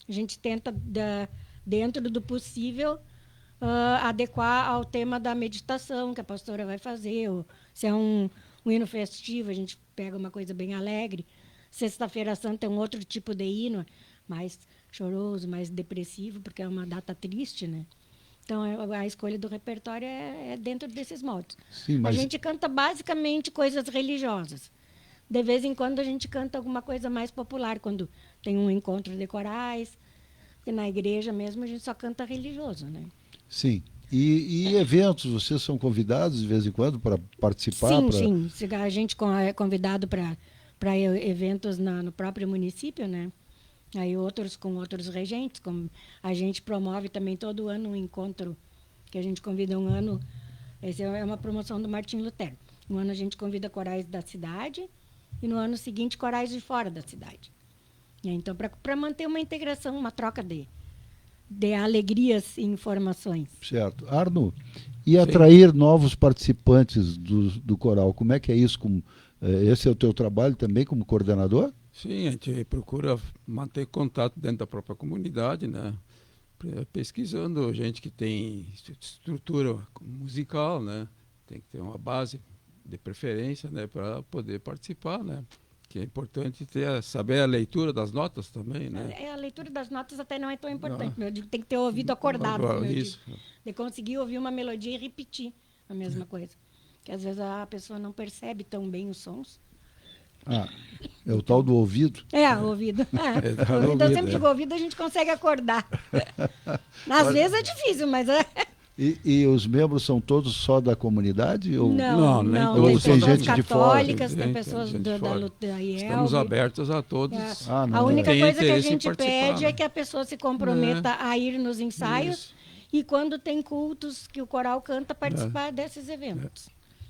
A gente tenta, dentro do possível, adequar ao tema da meditação que a pastora vai fazer. Ou, se é um hino festivo, a gente pega uma coisa bem alegre. Sexta-feira Santa é um outro tipo de hino, mais choroso, mais depressivo, porque é uma data triste, né? Então, a escolha do repertório é dentro desses moldes. Sim, mas... A gente canta basicamente coisas religiosas. De vez em quando a gente canta alguma coisa mais popular, quando tem um encontro de corais, e na igreja mesmo a gente só canta religioso, né? Sim. E eventos, vocês são convidados de vez em quando para participar? Sim. A gente é convidado para eventos no próprio município, né? Aí outros com outros regentes. A gente promove também todo ano um encontro que a gente convida um ano. Essa é uma promoção do Martim Lutero. Um ano a gente convida corais da cidade e no ano seguinte corais de fora da cidade. Então, para manter uma integração, uma troca de alegrias e informações. Certo. Arno, e atrair novos participantes do coral, como é que é isso? Esse é o teu trabalho também como coordenador? Sim, a gente procura manter contato dentro da própria comunidade, né? Pesquisando gente que tem estrutura musical, né? Tem que ter uma base de preferência, né? Para poder participar, né? Que é importante saber a leitura das notas também, né? A leitura das notas até não é tão importante. Eu digo, tem que ter ouvido acordado, como eu digo. De conseguir ouvir uma melodia e repetir a mesma coisa. Que às vezes a pessoa não percebe tão bem os sons. É o tal do ouvido? O ouvido. Então, sempre que o ouvido a gente consegue acordar. Às vezes é difícil, mas é... E os membros são todos só da comunidade? Ou... Não, tem pessoas gente católicas, de fora? tem pessoas da IEL. Estamos abertos a todos. A única coisa que a gente pede é que a pessoa se comprometa a ir nos ensaios e quando tem cultos que o coral canta, participar desses eventos.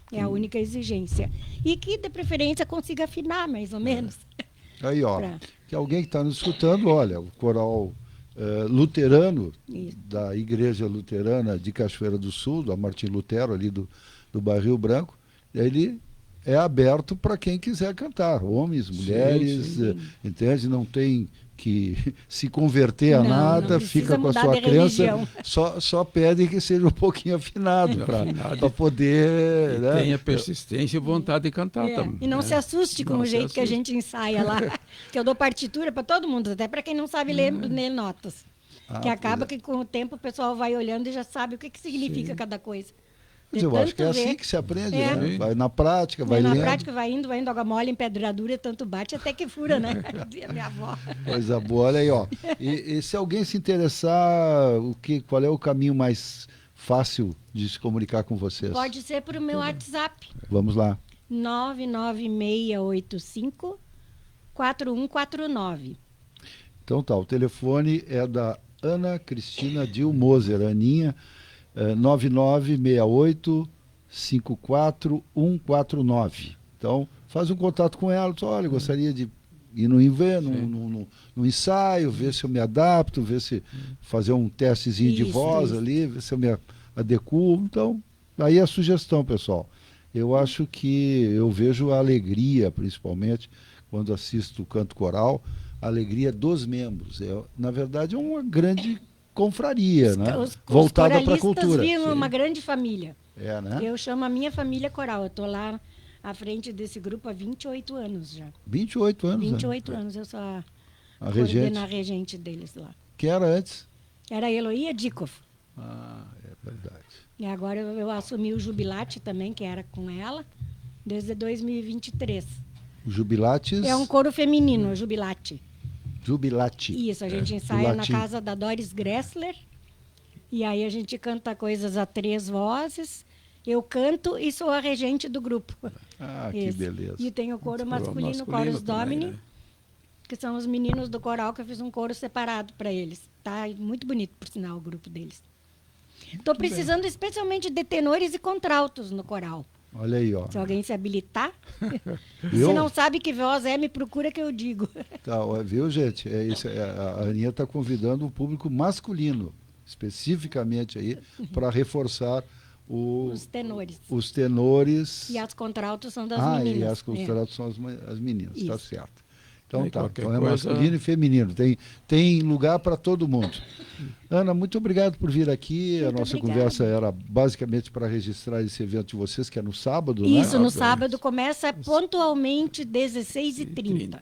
É a única exigência. E que, de preferência, consiga afinar, mais ou menos. Aí, ó, que alguém que está nos escutando, olha, o coral luterano, da Igreja Luterana de Cachoeira do Sul, da Martim Lutero, ali do Barril Branco, ele é aberto para quem quiser cantar, homens, mulheres, entende? Não tem que se converter a nada, fica com a sua crença, só pede que seja um pouquinho afinado para poder... Né? Tenha persistência e vontade de cantar também. E não se assuste com o jeito que a gente ensaia lá, que eu dou partitura para todo mundo, até para quem não sabe ler notas. Que acaba que com o tempo o pessoal vai olhando e já sabe o que significa cada coisa. Mas eu acho que é assim que se aprende, né? Vai na prática, vai lendo. Na prática, vai indo, água mole, empedradura, tanto bate até que fura, né? Dizia minha avó. Coisa boa, olha aí, ó. E se alguém se interessar, qual é o caminho mais fácil de se comunicar com vocês? Pode ser por meu WhatsApp. Vamos lá. 99685-4149. Então tá, o telefone é da Ana Cristina Dil Moser, Aninha, 9968-54149. Então, faz um contato com ela, olha, gostaria de ir no no ensaio, ver se eu me adapto, ver se fazer um testezinho de voz ali, ver se eu me adequo. Então, aí a sugestão, pessoal. Eu acho que eu vejo a alegria, principalmente, quando assisto o canto coral, a alegria dos membros. Na verdade, é uma grande confraria, né? Voltada para a cultura. Viram uma grande família. Né? Eu chamo a minha família coral. Eu estou lá à frente desse grupo há 28 anos já. 28 anos? 28 anos. Eu sou a regente deles lá. Que era antes? Era a Eloía Dikoff. É verdade. E agora eu assumi o Jubilate também, que era com ela, desde 2023. O Jubilates? É um coro feminino, o Jubilate. Jubilate. Isso, a gente ensaia na casa da Doris Gressler. E aí a gente canta coisas a 3 vozes. Eu canto e sou a regente do grupo. Que beleza. E tem o coro masculino, Chorus Domini, né? Que são os meninos do coral, que eu fiz um coro separado para eles. Tá muito bonito, por sinal, o grupo deles. Estou precisando especialmente de tenores e contraltos no coral. Olha aí, ó. Se alguém se habilitar. Se não sabe que voz me procura que eu digo. Tá, viu, gente? A Aninha está convidando o público masculino, especificamente aí, para reforçar os tenores. Os tenores. E as contraltos são das meninas. E as contraltos são as meninas, está certo. Então então é masculino e feminino. Tem lugar para todo mundo. Ana, muito obrigado por vir aqui. A nossa conversa era basicamente para registrar esse evento de vocês, que é no sábado, Isso, né? no sábado começa pontualmente 16h30.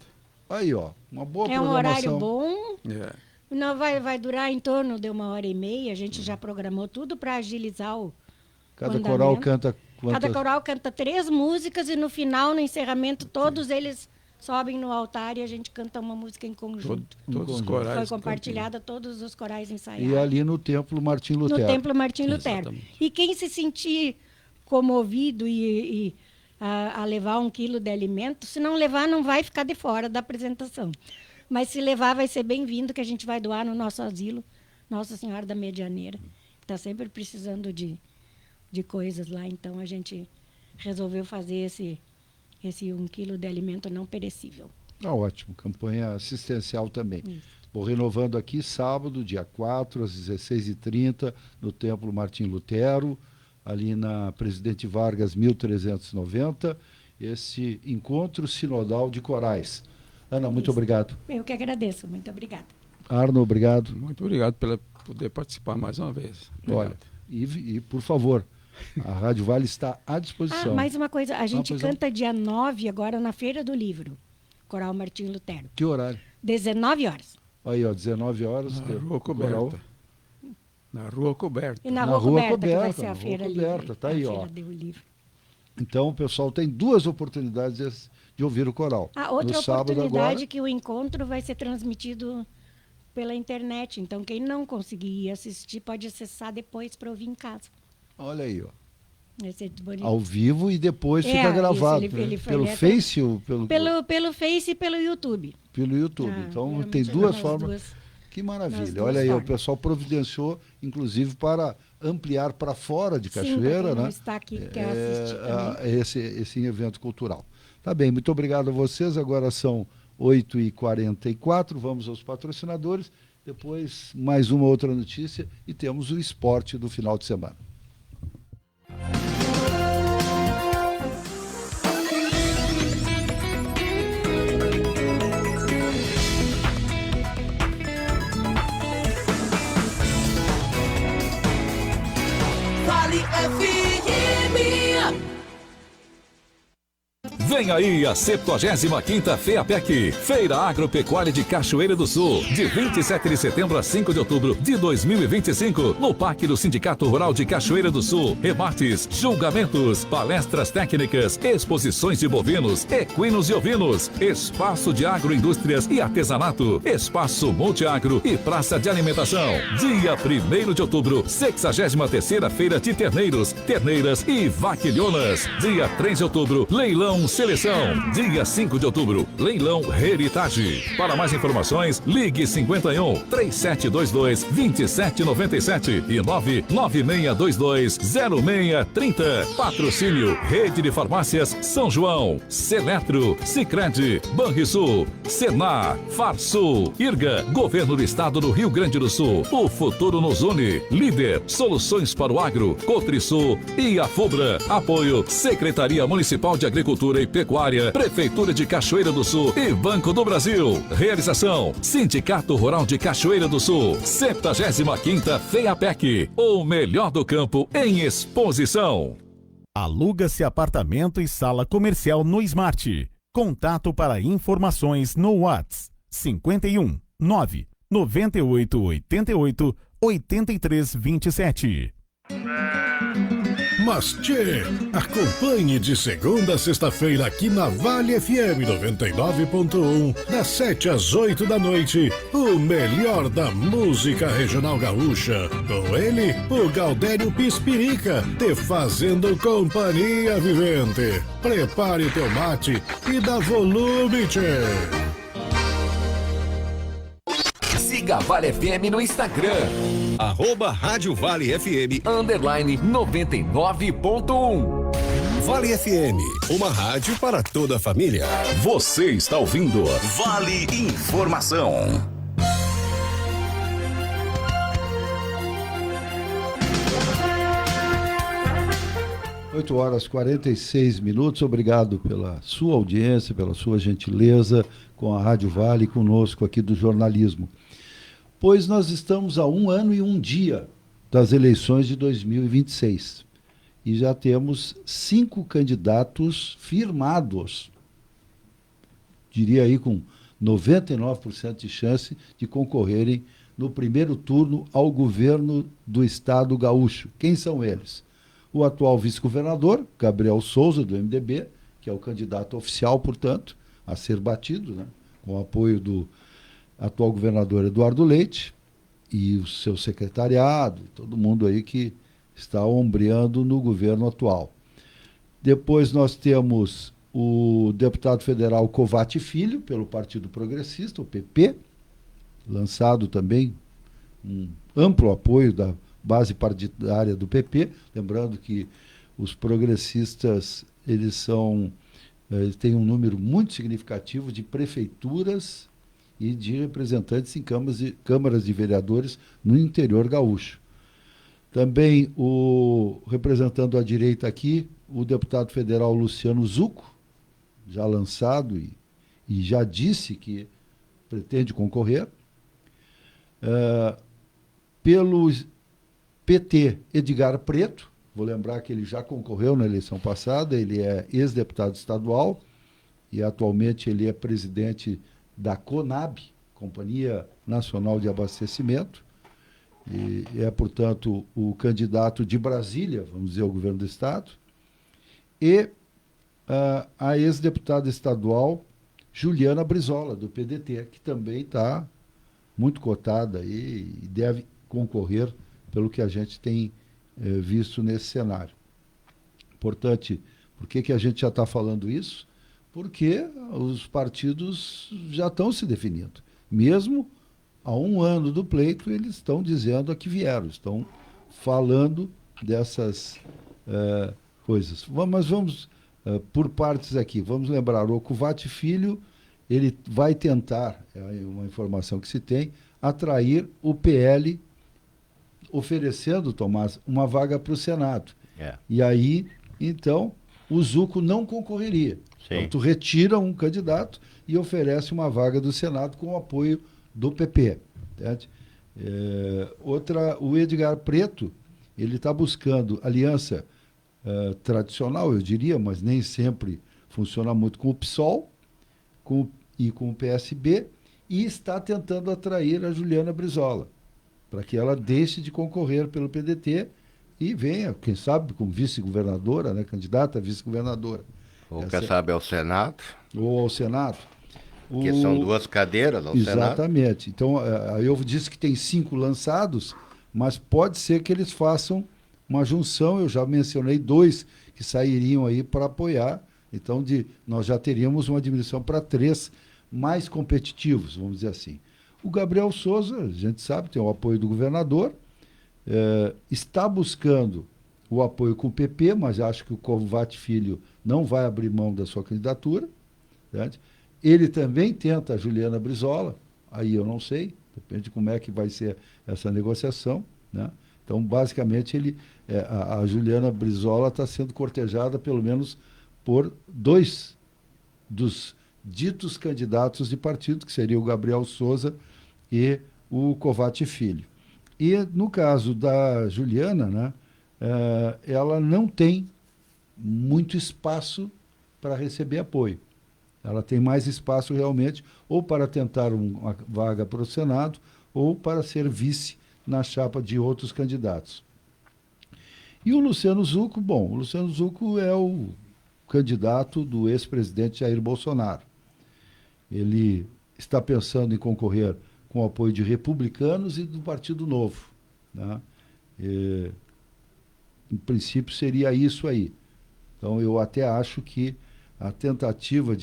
Aí, ó, uma boa programação. É um horário bom. Não vai durar em torno de 1h30. A gente já programou tudo para agilizar o Cada coral canta quantas? Cada coral canta 3 músicas e no final, no encerramento, todos eles sobem no altar e a gente canta uma música em conjunto. Todos os corais. Foi compartilhada, todos os corais ensaiados. E ali no Templo Martim Lutero. No Templo Martim Lutero. E quem se sentir comovido a levar 1 quilo de alimento, se não levar, não vai ficar de fora da apresentação. Mas se levar, vai ser bem-vindo, que a gente vai doar no nosso asilo, Nossa Senhora da Medianeira. Está sempre precisando de coisas lá, então a gente resolveu fazer esse 1 quilo de alimento não perecível. Ótimo, campanha assistencial também. Vou renovando aqui, sábado, dia 4, às 16h30, no Templo Martim Lutero, ali na Presidente Vargas, 1390, esse encontro sinodal de corais. Ana, muito obrigado. Eu que agradeço, muito obrigada. Arno, obrigado. Muito obrigado por poder participar mais uma vez. Obrigado. Olha, e por favor, a Rádio Vale está à disposição. Mais uma coisa, a gente canta dia 9 agora na Feira do Livro, Coral Martim Lutero. Que horário? 19 horas. Aí, ó, 19 horas. Na Rua Coberta. Na Rua Coberta. E na Rua Coberta, que vai ser a Feira Coberta, tá aí, ó. Feira do Livro. Então, o pessoal tem 2 oportunidades de ouvir o coral. A outra no sábado oportunidade agora, que o encontro vai ser transmitido pela internet. Então, quem não conseguir assistir pode acessar depois para ouvir em casa. olha aí, ó. Vai ser bonito. Ao vivo e depois fica gravado. Isso, pelo Face ou pelo Face e pelo YouTube. Pelo YouTube. Então, tem geralmente é 2 nas formas. duas- Que nas maravilha. duas Olha aí, formas. o pessoal providenciou, inclusive, para ampliar para fora de Sim, pra Cachoeira, quem não né? está aqui, quer assistir também. Esse evento cultural. Tá bem, muito obrigado a vocês. Agora são 8h44, vamos aos patrocinadores. Depois, mais uma outra notícia e temos o esporte do final de semana. Vale FM. Vem aí a 75ª FEAPEC, Feira Agropecuária de Cachoeira do Sul, de 27 de setembro a 5 de outubro de 2025, no Parque do Sindicato Rural de Cachoeira do Sul. Rebates, julgamentos, palestras técnicas, exposições de bovinos, equinos e ovinos, espaço de agroindústrias e artesanato, espaço multiagro e praça de alimentação. Dia 1º de outubro, 63ª Feira de Terneiros, Terneiras e Vaquilhonas. Dia 3 de outubro, Leilão Seleção. Dia 5 de outubro, Leilão Heritage. Para mais informações, ligue 51 3722 2797 e 99622 0630. Patrocínio Rede de Farmácias São João, Seletro, Sicredi, Banrisul, Senar, Farsul, Irga, Governo do Estado do Rio Grande do Sul. O futuro nos une. Líder, Soluções para o Agro, Cotrisul e a FUBRA. Apoio Secretaria Municipal de Agricultura e Pecuária, Prefeitura de Cachoeira do Sul e Banco do Brasil. Realização: Sindicato Rural de Cachoeira do Sul. 75ª FEAPEC, o melhor do campo em exposição. Aluga-se apartamento e sala comercial no Smart. Contato para informações no WhatsApp 51 9 98 88 83 27. Mas tchê, acompanhe de segunda a sexta-feira aqui na Vale FM 99.1, das 7 às 8 da noite, o melhor da música regional gaúcha. Com ele, o Gaudério Pispirica, te fazendo companhia vivente. Prepare teu mate e dá volume, tchê. Siga a Vale FM no Instagram. Rádio Vale FM _99.1. Vale FM, uma rádio para toda a família. Você está ouvindo Vale Informação. Oito horas e 46 minutos. Obrigado pela sua audiência, pela sua gentileza com a Rádio Vale, conosco aqui do jornalismo. Pois nós estamos a 1 ano e 1 dia das eleições de 2026. E já temos 5 candidatos firmados, diria aí com 99% de chance de concorrerem no primeiro turno ao governo do estado gaúcho. Quem são eles? O atual vice-governador, Gabriel Souza, do MDB, que é o candidato oficial, portanto, a ser batido, né, com o apoio do atual governador Eduardo Leite e o seu secretariado, todo mundo aí que está ombreando no governo atual. Depois nós temos o deputado federal Covatti Filho, pelo Partido Progressista, o PP, lançado também um amplo apoio da base partidária do PP, lembrando que os progressistas, eles têm um número muito significativo de prefeituras e de representantes em câmaras de vereadores no interior gaúcho. Também representando à direita aqui, o deputado federal Luciano Zucco, já lançado e já disse que pretende concorrer. Pelo PT, Edgar Preto, vou lembrar que ele já concorreu na eleição passada, ele é ex-deputado estadual e atualmente ele é presidente da CONAB, Companhia Nacional de Abastecimento, e é, portanto, o candidato de Brasília, vamos dizer, ao governo do Estado. e a ex-deputada estadual Juliana Brizola, do PDT, que também está muito cotada aí e deve concorrer pelo que a gente tem visto nesse cenário. Importante, por que a gente já está falando isso? Porque os partidos já estão se definindo. Mesmo há um ano do pleito, eles estão dizendo a que vieram, estão falando dessas coisas. Mas vamos por partes aqui. Vamos lembrar, o Covatti Filho, ele vai tentar, é uma informação que se tem, atrair o PL, oferecendo, Tomás, uma vaga para o Senado. E aí, então, o Zucco não concorreria. Então, tu retira um candidato e oferece uma vaga do Senado com o apoio do PP. Entende? O Edgar Preto, ele está buscando aliança tradicional, eu diria, mas nem sempre funciona muito, com o PSOL e com o PSB, e está tentando atrair a Juliana Brizola, para que ela deixe de concorrer pelo PDT e venha, quem sabe, como vice-governadora, né, candidata a vice-governadora. Ou quem sabe ao Senado. Ou ao Senado. Que são 2 cadeiras ao Senado. Exatamente. Então, eu disse que tem 5 lançados, mas pode ser que eles façam uma junção. Eu já mencionei 2 que sairiam aí para apoiar. Então, nós já teríamos uma diminuição para 3 mais competitivos, vamos dizer assim. O Gabriel Souza, a gente sabe, tem o apoio do governador, está buscando o apoio com o PP, mas acho que o Covatti Filho não vai abrir mão da sua candidatura. Certo? Ele também tenta a Juliana Brizola, aí eu não sei, depende de como é que vai ser essa negociação. Né? Então, basicamente, a Juliana Brizola está sendo cortejada pelo menos por 2 dos ditos candidatos de partido, que seria o Gabriel Souza e o Covatti Filho. E no caso da Juliana, né, ela não tem muito espaço para receber apoio. Ela tem mais espaço realmente ou para tentar uma vaga para o Senado ou para ser vice na chapa de outros candidatos. E o Luciano Zucco, o Luciano Zucco é o candidato do ex-presidente Jair Bolsonaro. Ele está pensando em concorrer com o apoio de republicanos e do Partido Novo. Né? Em princípio, seria isso aí. Então, eu até acho que a tentativa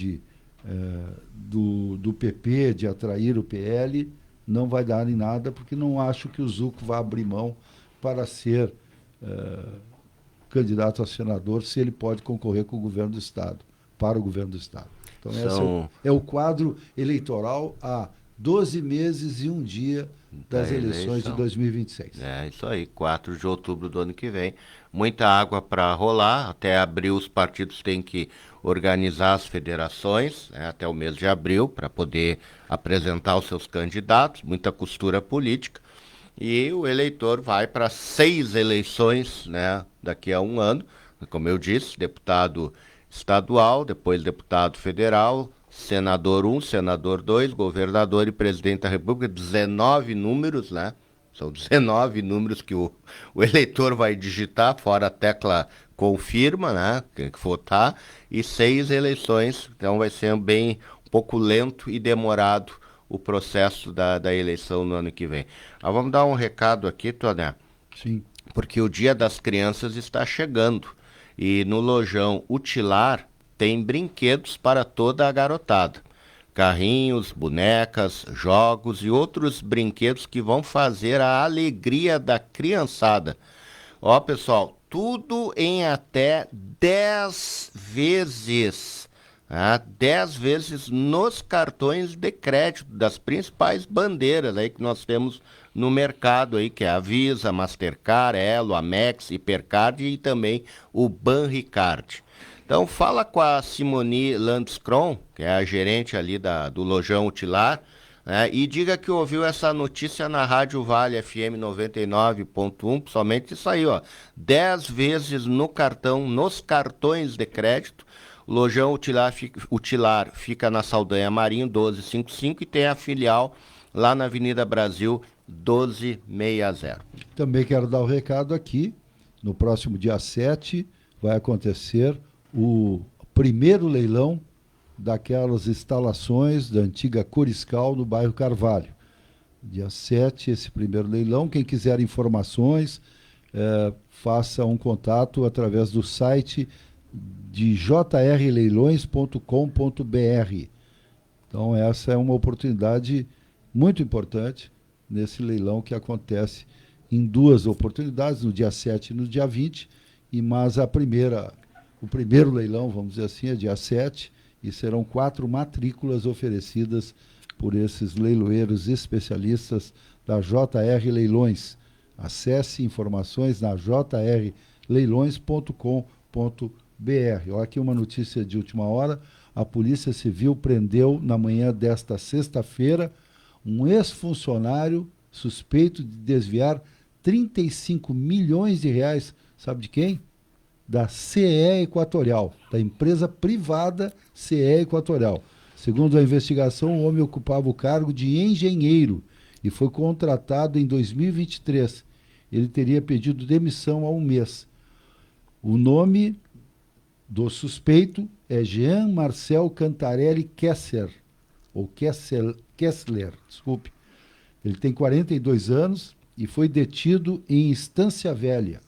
do PP de atrair o PL não vai dar em nada, porque não acho que o Zucco vá abrir mão para ser candidato a senador, se ele pode concorrer com o governo do Estado, para o governo do Estado. Então, esse é o quadro eleitoral há 12 meses e um dia das eleições de 2026. Isso aí, 4 de outubro do ano que vem. Muita água para rolar, até abril os partidos têm que organizar as federações, até o mês de abril, para poder apresentar os seus candidatos, muita costura política. E o eleitor vai para 6 eleições, né, daqui a um ano, como eu disse, deputado estadual, depois deputado federal, senador 1, senador 2, governador e presidente da República, 19 números, né? São 19 números que o eleitor vai digitar, fora a tecla confirma, né? Tem que votar, e 6 eleições, então vai ser um pouco lento e demorado o processo da eleição no ano que vem. Vamos dar um recado aqui, Toné. Sim. Porque o Dia das Crianças está chegando. E no Lojão Utilar tem brinquedos para toda a garotada. Carrinhos, bonecas, jogos e outros brinquedos que vão fazer a alegria da criançada. Ó, pessoal, tudo em até 10 vezes. 10 vezes nos cartões de crédito das principais bandeiras aí que nós temos no mercado aí, que é a Visa, Mastercard, Elo, Amex, Hipercard e também o Banricard. Então fala com a Simone Landskron, que é a gerente ali do Lojão Utilar, né, e diga que ouviu essa notícia na Rádio Vale FM 99.1, somente isso aí, ó, 10 vezes nos cartões de crédito. O Lojão Utilar fica na Saldanha Marinho 1255 e tem a filial lá na Avenida Brasil 1260. Também quero dar o recado aqui, no próximo dia 7 vai acontecer o primeiro leilão daquelas instalações da antiga Coriscal no bairro Carvalho. Dia 7, esse primeiro leilão. Quem quiser informações, faça um contato através do site de jrleilões.com.br. Então, essa é uma oportunidade muito importante nesse leilão que acontece em 2 oportunidades, no dia 7 e no dia 20, mas o primeiro leilão, vamos dizer assim, é dia 7, e serão 4 matrículas oferecidas por esses leiloeiros especialistas da JR Leilões. Acesse informações na jrleilões.com.br. Olha aqui uma notícia de última hora. A Polícia Civil prendeu, na manhã desta sexta-feira, um ex-funcionário suspeito de desviar 35 milhões de reais. Sabe de quem? Da CE Equatorial, da empresa privada CE Equatorial. Segundo a investigação, o homem ocupava o cargo de engenheiro e foi contratado em 2023. Ele teria pedido demissão há um mês. O nome do suspeito é Jean Marcel Cantarelli Kessler, desculpe. Ele tem 42 anos e foi detido em Estância Velha.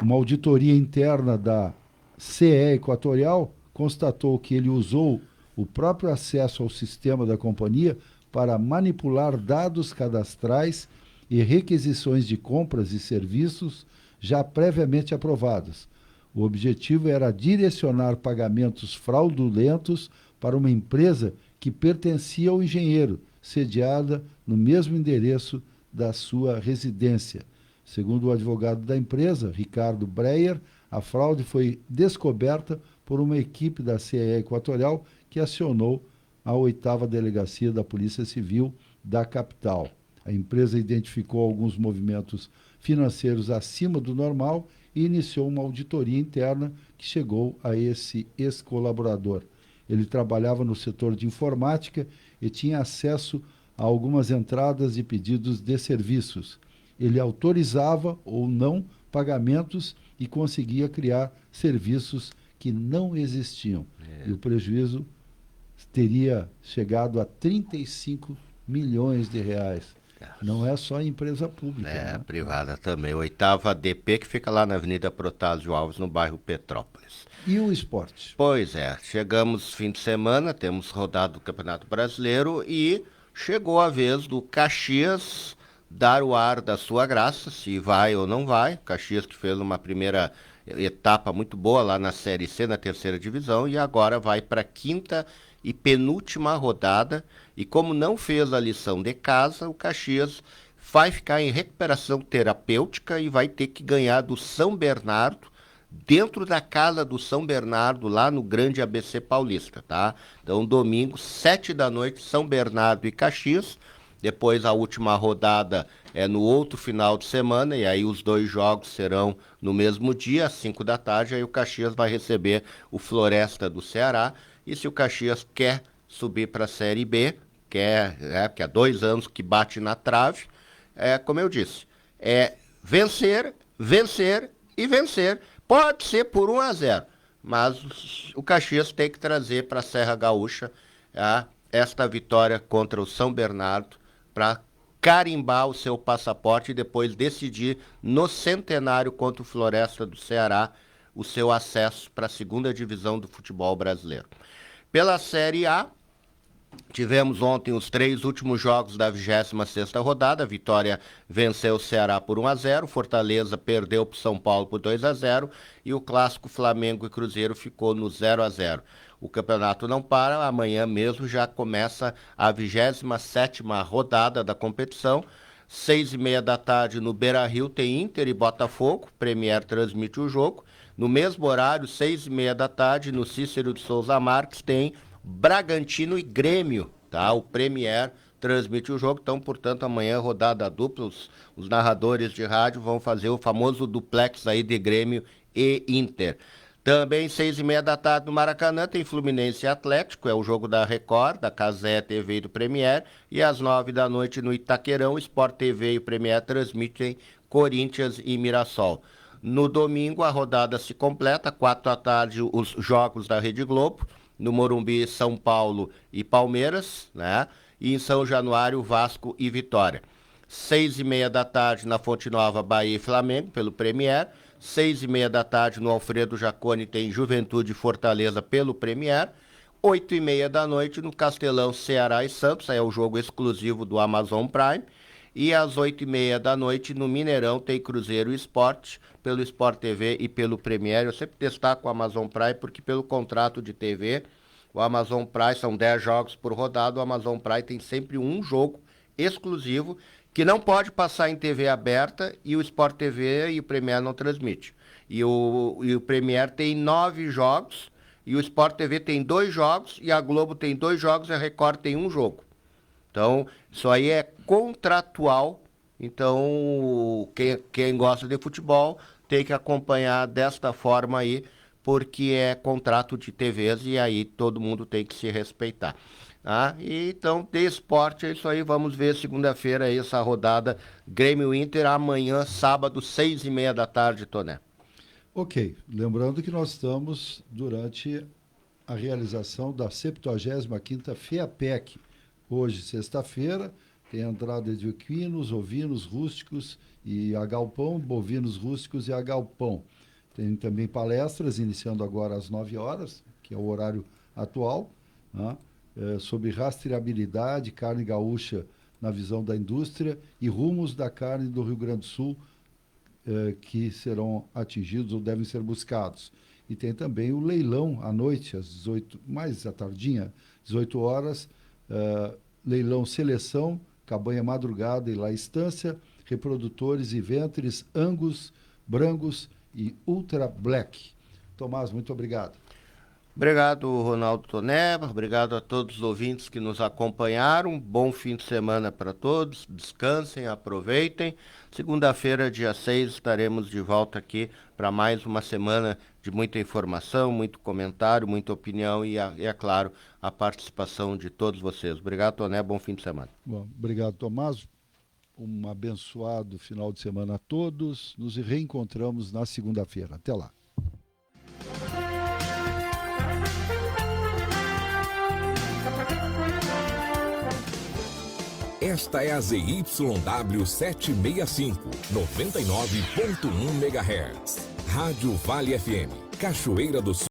Uma auditoria interna da CE Equatorial constatou que ele usou o próprio acesso ao sistema da companhia para manipular dados cadastrais e requisições de compras e serviços já previamente aprovados. O objetivo era direcionar pagamentos fraudulentos para uma empresa que pertencia ao engenheiro, sediada no mesmo endereço da sua residência. Segundo o advogado da empresa, Ricardo Breyer, a fraude foi descoberta por uma equipe da CE Equatorial que acionou a 8ª Delegacia da Polícia Civil da capital. A empresa identificou alguns movimentos financeiros acima do normal e iniciou uma auditoria interna que chegou a esse ex-colaborador. Ele trabalhava no setor de informática e tinha acesso a algumas entradas e pedidos de serviços. Ele autorizava ou não pagamentos e conseguia criar serviços que não existiam. E o prejuízo teria chegado a 35 milhões de reais. Não é só empresa pública. É, privada também. 8ª ADP, que fica lá na Avenida Protásio Alves, no bairro Petrópolis. E o esporte? Pois é, chegamos fim de semana, temos rodado do Campeonato Brasileiro e chegou a vez do Caxias dar o ar da sua graça, se vai ou não vai. Caxias que fez uma primeira etapa muito boa lá na Série C, na 3ª divisão, e agora vai para a 5ª e penúltima rodada, e como não fez a lição de casa, o Caxias vai ficar em recuperação terapêutica e vai ter que ganhar do São Bernardo, dentro da casa do São Bernardo, lá no Grande ABC Paulista, tá? Então, domingo, 7 da noite, São Bernardo e Caxias. Depois a última rodada é no outro final de semana, e aí os 2 jogos serão no mesmo dia, às 5 da tarde, aí o Caxias vai receber o Floresta do Ceará. E se o Caxias quer subir para a Série B, porque há 2 anos que bate na trave, como eu disse, é vencer, vencer e vencer. Pode ser por 1-0, mas o Caxias tem que trazer para a Serra Gaúcha esta vitória contra o São Bernardo para carimbar o seu passaporte e depois decidir no centenário contra o Floresta do Ceará o seu acesso para a 2ª divisão do futebol brasileiro. Pela Série A, tivemos ontem os 3 últimos jogos da 26ª rodada. A Vitória venceu o Ceará por 1-0, Fortaleza perdeu para o São Paulo por 2-0 e o clássico Flamengo e Cruzeiro ficou no 0-0. O campeonato não para, amanhã mesmo já começa a 27ª rodada da competição. 6h30 da tarde no Beira-Rio tem Inter e Botafogo, Premier transmite o jogo. No mesmo horário, 6h30 da tarde, no Cícero de Souza Marques, tem Bragantino e Grêmio, tá? O Premier transmite o jogo, então, portanto, amanhã rodada dupla, os narradores de rádio vão fazer o famoso duplex aí de Grêmio e Inter. Também 6h30 da tarde no Maracanã tem Fluminense e Atlético, é o jogo da Record, da Cazé TV e do Premier, e às 9 da noite no Itaquerão, Sport TV e o Premier transmitem Corinthians e Mirassol. No domingo, a rodada se completa, 4 da tarde, os jogos da Rede Globo, no Morumbi, São Paulo e Palmeiras, né? E em São Januário, Vasco e Vitória. 6h30 da tarde, na Fonte Nova, Bahia e Flamengo, pelo Premier. 6h30 da tarde, no Alfredo Jaconi, tem Juventude e Fortaleza pelo Premier. 8h30 da noite, no Castelão, Ceará e Santos, é o jogo exclusivo do Amazon Prime. E às 8h30 da noite, no Mineirão, tem Cruzeiro e Sport, pelo Sport TV e pelo Premier. Eu sempre destaco o Amazon Prime, porque pelo contrato de TV, o Amazon Prime, são 10 jogos por rodada, o Amazon Prime tem sempre um jogo exclusivo, que não pode passar em TV aberta, e o Sport TV e o Premier não transmite. E o Premier tem 9 jogos, e o Sport TV tem 2 jogos, e a Globo tem 2 jogos, e a Record tem 1 jogo. Então, isso aí é contratual. Então, quem gosta de futebol tem que acompanhar desta forma aí, porque é contrato de TVs e aí todo mundo tem que se respeitar. Ah, e então, de esporte é isso aí. Vamos ver segunda-feira aí essa rodada Grêmio Inter, amanhã, sábado, 6h30 da tarde, Toné. Ok, lembrando que nós estamos durante a realização da 75ª FEAPEC. Hoje, sexta-feira, tem a entrada de equinos, ovinos rústicos e a galpão, bovinos rústicos e a galpão. Tem também palestras, iniciando agora às 9 horas, que é o horário atual, né? Sobre rastreabilidade, carne gaúcha na visão da indústria e rumos da carne do Rio Grande do Sul, que serão atingidos ou devem ser buscados. E tem também o leilão à noite, às 18, mais à tardinha, 18 horas, leilão seleção, cabanha madrugada e lá estância, reprodutores e ventres, Angus, Brangus e Ultra Black. Tomás, muito obrigado. Obrigado, Ronaldo Toné, obrigado a todos os ouvintes que nos acompanharam, bom fim de semana para todos, descansem, aproveitem. Segunda-feira, dia 6, estaremos de volta aqui para mais uma semana de muita informação, muito comentário, muita opinião e, é claro, a participação de todos vocês. Obrigado, Toné, bom fim de semana. Bom, obrigado, Tomás. Um abençoado final de semana a todos. Nos reencontramos na segunda-feira. Até lá. Esta é a ZYW 765, 99.1 MHz. Rádio Vale FM, Cachoeira do Sul.